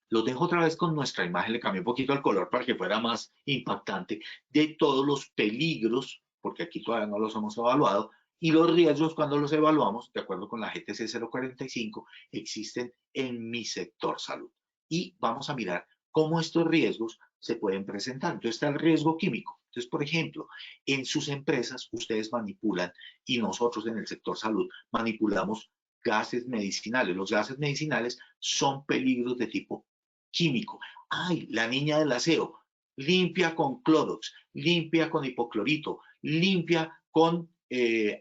Speaker 3: Los dejo otra vez con nuestra imagen, le cambié un poquito el color para que fuera más impactante, de todos los peligros, porque aquí todavía no los hemos evaluado, y los riesgos cuando los evaluamos, de acuerdo con la GTC 045, existen en mi sector salud. Y vamos a mirar cómo estos riesgos se pueden presentar. Entonces está el riesgo químico. Entonces, por ejemplo, en sus empresas ustedes manipulan, y nosotros en el sector salud manipulamos gases medicinales. Los gases medicinales son peligros de tipo químico. Ay, la niña del aseo, limpia con Clorox, limpia con hipoclorito, limpia con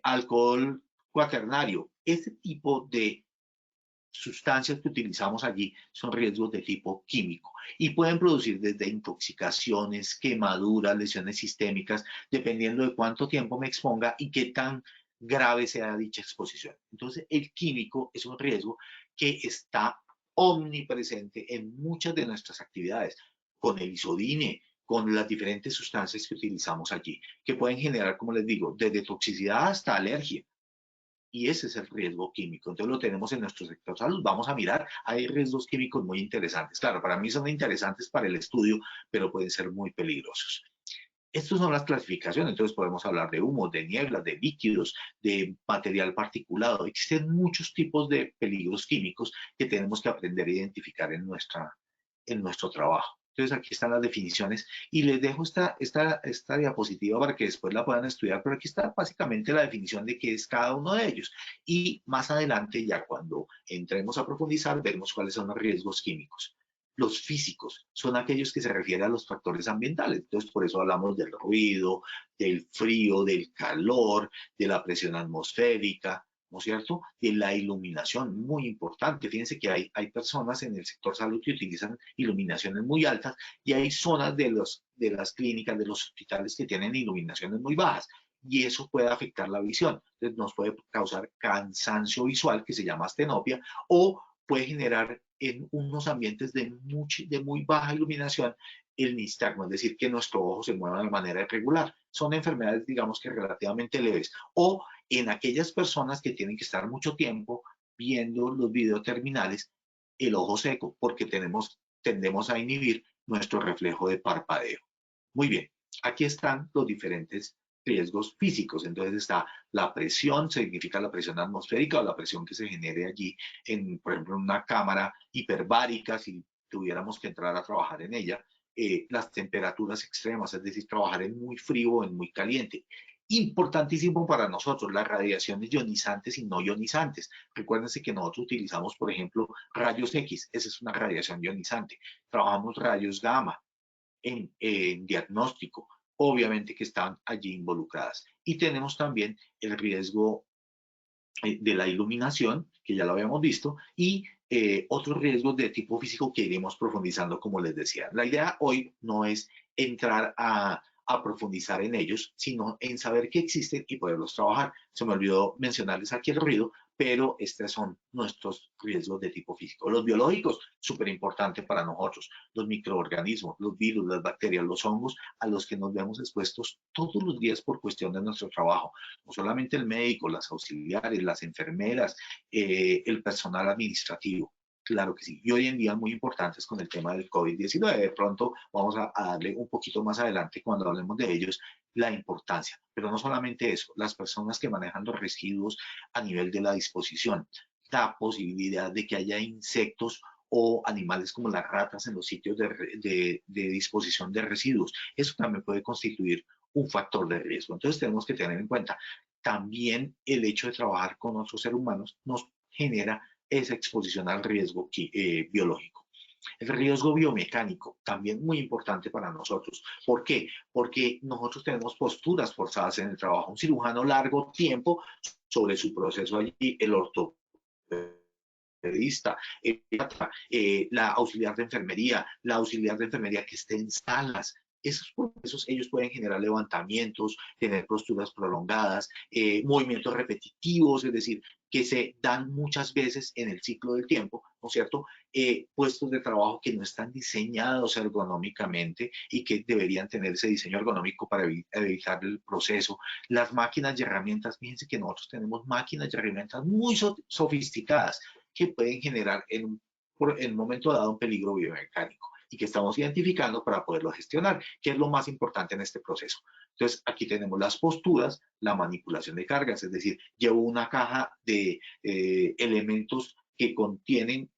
Speaker 3: alcohol cuaternario. Este tipo de sustancias que utilizamos allí son riesgos de tipo químico y pueden producir desde intoxicaciones, quemaduras, lesiones sistémicas, dependiendo de cuánto tiempo me exponga y qué tan grave sea dicha exposición. Entonces, el químico es un riesgo que está omnipresente en muchas de nuestras actividades, con el isodine, con las diferentes sustancias que utilizamos allí, que pueden generar, como les digo, desde toxicidad hasta alergia. Y ese es el riesgo químico. Entonces lo tenemos en nuestro sector salud. Vamos a mirar, hay riesgos químicos muy interesantes. Claro, para mí son interesantes para el estudio, pero pueden ser muy peligrosos. Estas son las clasificaciones, entonces podemos hablar de humos, de nieblas, de líquidos, de material particulado. Existen muchos tipos de peligros químicos que tenemos que aprender a identificar en nuestro trabajo. Entonces aquí están las definiciones y les dejo esta diapositiva para que después la puedan estudiar, pero aquí está básicamente la definición de qué es cada uno de ellos. Y más adelante, ya cuando entremos a profundizar, veremos cuáles son los riesgos químicos. Los físicos son aquellos que se refieren a los factores ambientales. Entonces, por eso hablamos del ruido, del frío, del calor, de la presión atmosférica, ¿no es cierto? De la iluminación, muy importante. Fíjense que hay personas en el sector salud que utilizan iluminaciones muy altas y hay zonas de las clínicas, de los hospitales que tienen iluminaciones muy bajas y eso puede afectar la visión. Entonces, nos puede causar cansancio visual, que se llama astenopia, o puede generar en unos ambientes de muy baja iluminación el nistagmo, es decir, que nuestro ojo se mueva de manera irregular. Son enfermedades, digamos que relativamente leves. O en aquellas personas que tienen que estar mucho tiempo viendo los videoterminales, el ojo seco, porque tendemos a inhibir nuestro reflejo de parpadeo. Muy bien, aquí están los diferentes riesgos físicos. Entonces está la presión, significa la presión atmosférica o la presión que se genere allí, por ejemplo, en una cámara hiperbárica, si tuviéramos que entrar a trabajar en ella. Las temperaturas extremas, es decir, trabajar en muy frío o en muy caliente. Importantísimo para nosotros, las radiaciones ionizantes y no ionizantes. Recuérdense que nosotros utilizamos, por ejemplo, rayos X, esa es una radiación ionizante. Trabajamos rayos gamma en diagnóstico, obviamente que están allí involucradas. Y tenemos también el riesgo de la iluminación, que ya lo habíamos visto, y otros riesgos de tipo físico que iremos profundizando, como les decía. La idea hoy no es entrar a profundizar en ellos, sino en saber que existen y poderlos trabajar. Se me olvidó mencionarles aquí el ruido, pero estos son nuestros riesgos de tipo físico. Los biológicos, súper importante para nosotros, los microorganismos, los virus, las bacterias, los hongos, a los que nos vemos expuestos todos los días por cuestión de nuestro trabajo. No solamente el médico, las auxiliares, las enfermeras, el personal administrativo. Claro que sí. Y hoy en día muy importantes con el tema del COVID-19. De pronto vamos a darle un poquito más adelante cuando hablemos de ellos la importancia. Pero no solamente eso, las personas que manejan los residuos a nivel de la disposición, la posibilidad de que haya insectos o animales como las ratas en los sitios de disposición de residuos. Eso también puede constituir un factor de riesgo. Entonces tenemos que tener en cuenta también el hecho de trabajar con otros seres humanos nos genera esa exposición al riesgo biológico. El riesgo biomecánico, también muy importante para nosotros. ¿Por qué? Porque nosotros tenemos posturas forzadas en el trabajo. Un cirujano largo tiempo sobre su proceso allí, el ortopedista, la auxiliar de enfermería que esté en salas. Esos procesos ellos pueden generar levantamientos, tener posturas prolongadas, movimientos repetitivos, es decir, que se dan muchas veces en el ciclo del tiempo, ¿no es cierto? Puestos de trabajo que no están diseñados ergonómicamente y que deberían tener ese diseño ergonómico para evitar el proceso. Las máquinas y herramientas, fíjense que nosotros tenemos máquinas y herramientas muy sofisticadas que pueden generar en un momento dado un peligro biomecánico y que estamos identificando para poderlo gestionar, que es lo más importante en este proceso. Entonces, aquí tenemos las posturas, la manipulación de cargas, es decir, llevo una caja de elementos que contienen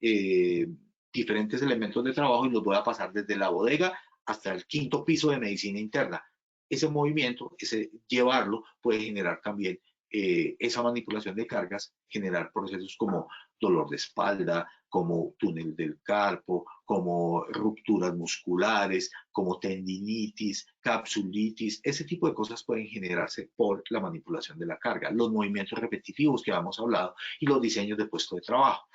Speaker 3: diferentes elementos de trabajo y los voy a pasar desde la bodega hasta el quinto piso de medicina interna. Ese movimiento, ese llevarlo, puede generar también esa manipulación de cargas, generar procesos como dolor de espalda, como túnel del carpo, como rupturas musculares, como tendinitis, capsulitis. Ese tipo de cosas pueden generarse por la manipulación de la carga, los movimientos repetitivos que habíamos hablado y los diseños de puesto de trabajo.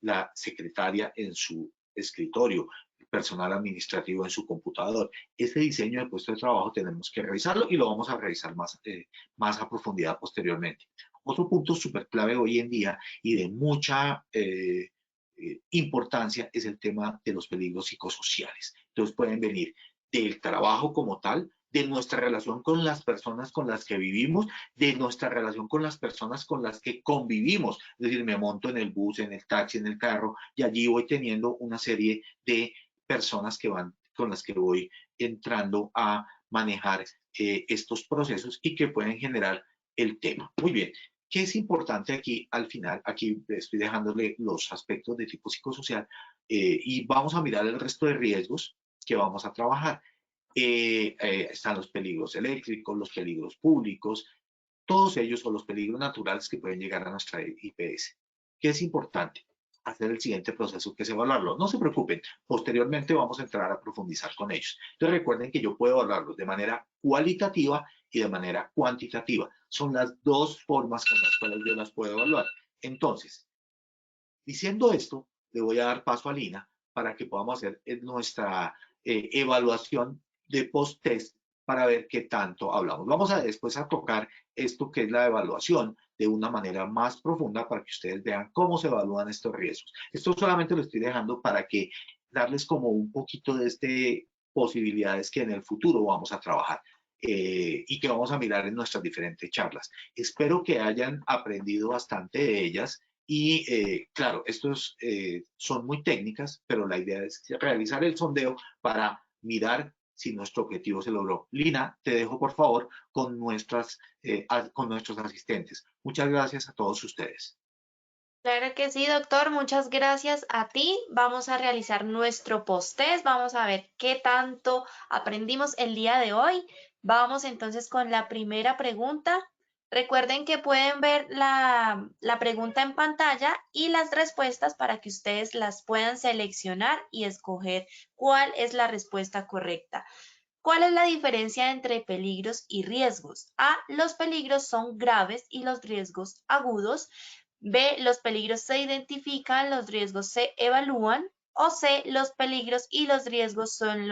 Speaker 3: La secretaria en su escritorio, el personal administrativo en su computador. Ese diseño de puesto de trabajo tenemos que revisarlo y lo vamos a revisar más a profundidad posteriormente. Otro punto súper clave hoy en día y de mucha importancia es el tema de los peligros psicosociales. Entonces pueden venir del trabajo como tal, de nuestra relación con las personas con las que vivimos, de nuestra relación con las personas con las que convivimos. Es decir, me monto en el bus, en el taxi, en el carro, y allí voy teniendo una serie de personas con las que voy entrando a manejar estos procesos y que pueden generar el tema. Muy bien. ¿Qué es importante aquí al final? Aquí estoy dejándole los aspectos de tipo psicosocial y vamos a mirar el resto de riesgos que vamos a trabajar. Están los peligros eléctricos, los peligros públicos, todos ellos son los peligros naturales que pueden llegar a nuestra IPS. ¿Qué es importante? Hacer el siguiente proceso, que es evaluarlo. No se preocupen, posteriormente vamos a entrar a profundizar con ellos. Entonces recuerden que yo puedo evaluarlos de manera cualitativa y de manera cuantitativa. Son las dos formas con las cuales yo las puedo evaluar. Entonces, diciendo esto, le voy a dar paso a Lina para que podamos hacer nuestra evaluación de post-test para ver qué tanto hablamos. Vamos a después a tocar esto que es la evaluación de una manera más profunda para que ustedes vean cómo se evalúan estos riesgos. Esto solamente lo estoy dejando para que darles como un poquito de posibilidades que en el futuro vamos a trabajar. Y que vamos a mirar en nuestras diferentes charlas. Espero que hayan aprendido bastante de ellas y claro, estos son muy técnicas, pero la idea es realizar el sondeo para mirar si nuestro objetivo se logró. Lina, te dejo por favor con nuestros asistentes. Muchas gracias a todos ustedes.
Speaker 2: Claro que sí, doctor. Muchas gracias a ti. Vamos a realizar nuestro post-test. Vamos a ver qué tanto aprendimos el día de hoy. Vamos entonces con la primera pregunta. Recuerden que pueden ver la pregunta en pantalla y las respuestas para que ustedes las puedan seleccionar y escoger cuál es la respuesta correcta. ¿Cuál es la diferencia entre peligros y riesgos? A, los peligros son graves y los riesgos agudos. B, los peligros se identifican, los riesgos se evalúan. O C, los peligros y los riesgos son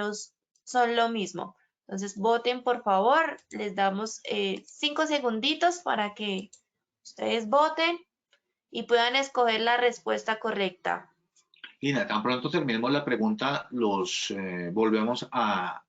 Speaker 2: lo mismo. Entonces, voten por favor. Les damos 5 segunditos para que ustedes voten y puedan escoger la respuesta correcta.
Speaker 3: Lina, tan pronto terminemos la pregunta, volvemos a...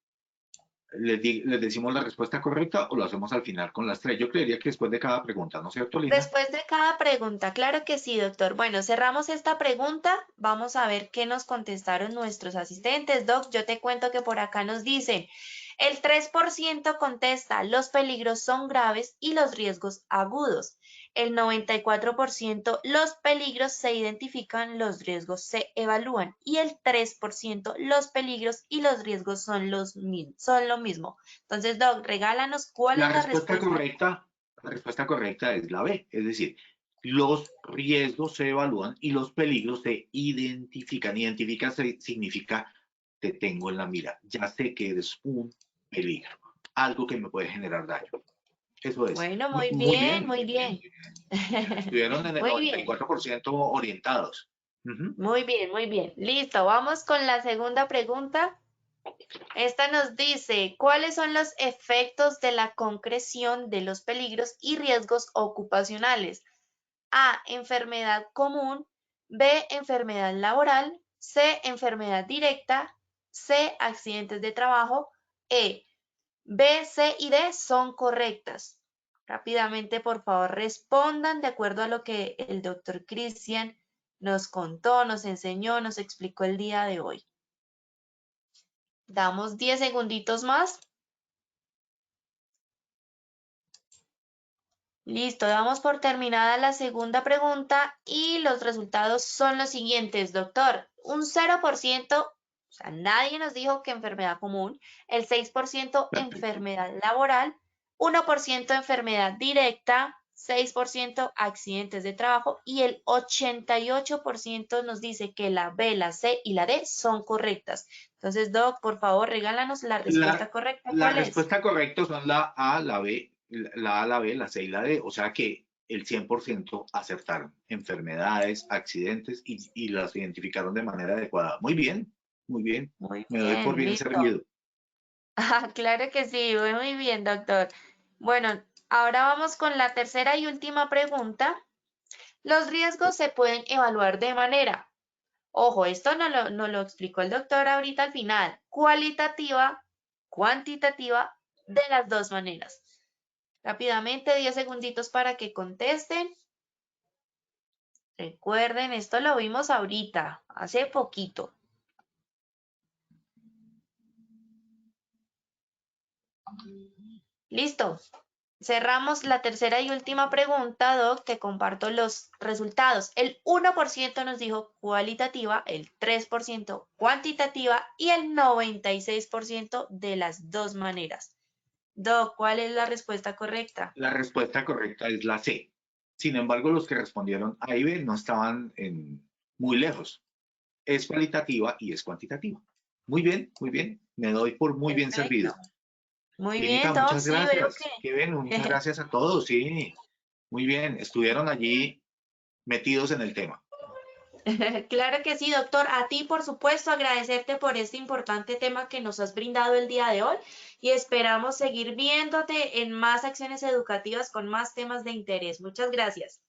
Speaker 3: ¿Les decimos la respuesta correcta o lo hacemos al final con las tres? Yo creería que después de cada pregunta, ¿no es cierto, Lina?
Speaker 2: Después de cada pregunta, claro que sí, doctor. Bueno, cerramos esta pregunta. Vamos a ver qué nos contestaron nuestros asistentes. Doc, yo te cuento que por acá nos dicen, el 3% contesta, los peligros son graves y los riesgos agudos. El 94%, los peligros se identifican, los riesgos se evalúan. Y el 3%, los peligros y los riesgos son lo mismo. Entonces, Doc, regálanos cuál es la respuesta
Speaker 3: correcta. La respuesta correcta es la B, es decir, los riesgos se evalúan y los peligros se identifican. Identificar significa te tengo en la mira, ya sé que eres un peligro, algo que me puede generar daño. Eso es.
Speaker 2: Bueno, muy bien, muy bien.
Speaker 3: Estuvieron en el
Speaker 2: Muy bien.
Speaker 3: 94% orientados.
Speaker 2: Muy bien, muy bien. Listo, vamos con la segunda pregunta. Esta nos dice, ¿cuáles son los efectos de la concreción de los peligros y riesgos ocupacionales? A, enfermedad común. B, enfermedad laboral. C, enfermedad directa. C, accidentes de trabajo. E, B, C y D son correctas. Rápidamente, por favor, respondan de acuerdo a lo que el doctor Cristian nos contó, nos enseñó, nos explicó el día de hoy. Damos 10 segunditos más. Listo, damos por terminada la segunda pregunta y los resultados son los siguientes, doctor. Un 0%, o sea, nadie nos dijo que enfermedad común, el 6% enfermedad laboral, 1% enfermedad directa, 6% accidentes de trabajo y el 88% nos dice que la B, la C y la D son correctas. Entonces, Doc, por favor, regálanos la respuesta correcta.
Speaker 3: La
Speaker 2: ¿Cuál es?
Speaker 3: respuesta correcta son la A, la B, la C y la D. O sea que el 100% acertaron. Enfermedades, accidentes y las identificaron de manera adecuada. Muy bien, muy bien.
Speaker 2: Muy
Speaker 3: Me doy por
Speaker 2: bien,
Speaker 3: bien
Speaker 2: listo.
Speaker 3: servido.
Speaker 2: Claro que sí, muy bien, doctor. Bueno, ahora vamos con la tercera y última pregunta. Los riesgos se pueden evaluar de manera, ojo, esto no lo explicó el doctor ahorita al final, cualitativa, cuantitativa, de las dos maneras. Rápidamente, 10 segunditos para que contesten. Recuerden, esto lo vimos ahorita, hace poquito. Listo. Cerramos la tercera y última pregunta, Doc. Te comparto los resultados. El 1% nos dijo cualitativa, el 3% cuantitativa y el 96% de las dos maneras. Doc, ¿cuál es la respuesta correcta?
Speaker 3: La respuesta correcta es la C. Sin embargo, los que respondieron A y B no estaban muy lejos. Es cualitativa y es cuantitativa. Muy bien, muy bien. Me doy por muy bien
Speaker 2: Perfecto.
Speaker 3: servido.
Speaker 2: Muy
Speaker 3: Clínica,
Speaker 2: bien, Doc.
Speaker 3: muchas
Speaker 2: Sí, veo
Speaker 3: gracias.
Speaker 2: que...
Speaker 3: Qué bien, muchas gracias a todos. Sí, muy bien. Estuvieron allí metidos en el tema.
Speaker 2: Claro que sí, doctor. A ti, por supuesto, agradecerte por este importante tema que nos has brindado el día de hoy y esperamos seguir viéndote en más acciones educativas con más temas de interés. Muchas gracias.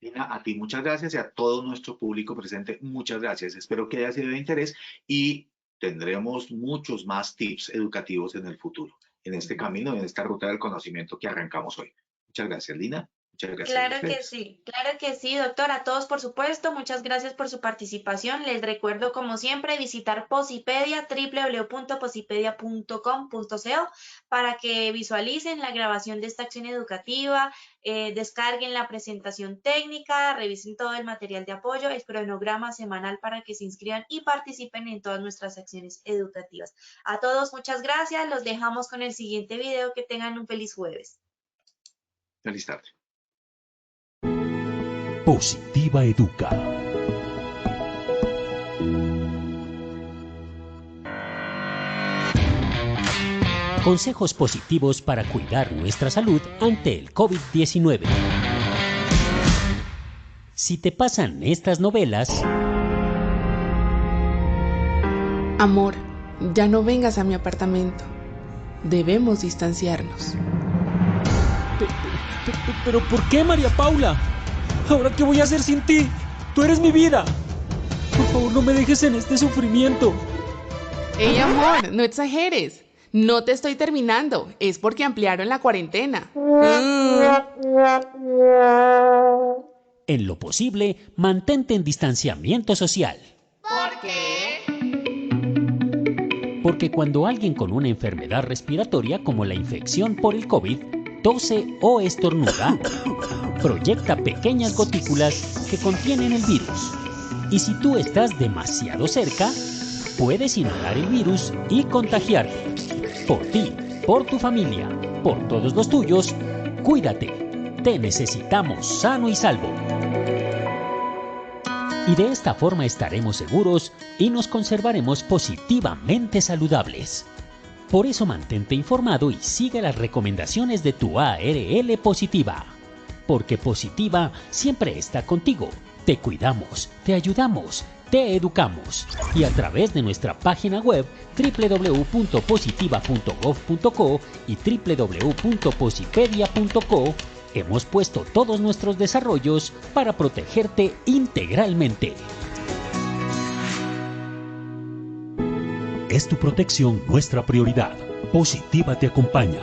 Speaker 3: Lina, a ti muchas gracias y a todo nuestro público presente, muchas gracias. Espero que haya sido de interés y tendremos muchos más tips educativos en el futuro, en este camino, en esta ruta del conocimiento que arrancamos hoy. Muchas gracias, Lina. Muchas gracias a ustedes.
Speaker 2: Claro que sí, doctor. A todos, por supuesto, muchas gracias por su participación. Les recuerdo, como siempre, visitar Posipedia, www.posipedia.com.co, para que visualicen la grabación de esta acción educativa, descarguen la presentación técnica, revisen todo el material de apoyo, el cronograma semanal para que se inscriban y participen en todas nuestras acciones educativas. A todos, muchas gracias. Los dejamos con el siguiente video. Que tengan un feliz jueves.
Speaker 3: Feliz tarde.
Speaker 4: Positiva Educa. Consejos positivos para cuidar nuestra salud ante el COVID-19. Si te pasan estas novelas...
Speaker 5: Amor, ya no vengas a mi apartamento. Debemos distanciarnos.
Speaker 6: ¿Pero por qué, María Paula? ¿Ahora qué voy a hacer sin ti? Tú eres mi vida. Por favor, no me dejes en este sufrimiento.
Speaker 5: Ey, amor, no exageres. No te estoy terminando. Es porque ampliaron la cuarentena.
Speaker 4: En lo posible, mantente en distanciamiento social.
Speaker 5: ¿Por qué?
Speaker 4: Porque cuando alguien con una enfermedad respiratoria como la infección por el COVID tose o estornuda, proyecta pequeñas gotículas que contienen el virus. Y si tú estás demasiado cerca, puedes inhalar el virus y contagiarte. Por ti, por tu familia, por todos los tuyos, cuídate. Te necesitamos sano y salvo. Y de esta forma estaremos seguros y nos conservaremos positivamente saludables. Por eso mantente informado y sigue las recomendaciones de tu ARL Positiva. Porque Positiva siempre está contigo. Te cuidamos, te ayudamos, te educamos. Y a través de nuestra página web www.positiva.gov.co y www.posipedia.co hemos puesto todos nuestros desarrollos para protegerte integralmente. Es tu protección nuestra prioridad. Positiva te acompaña.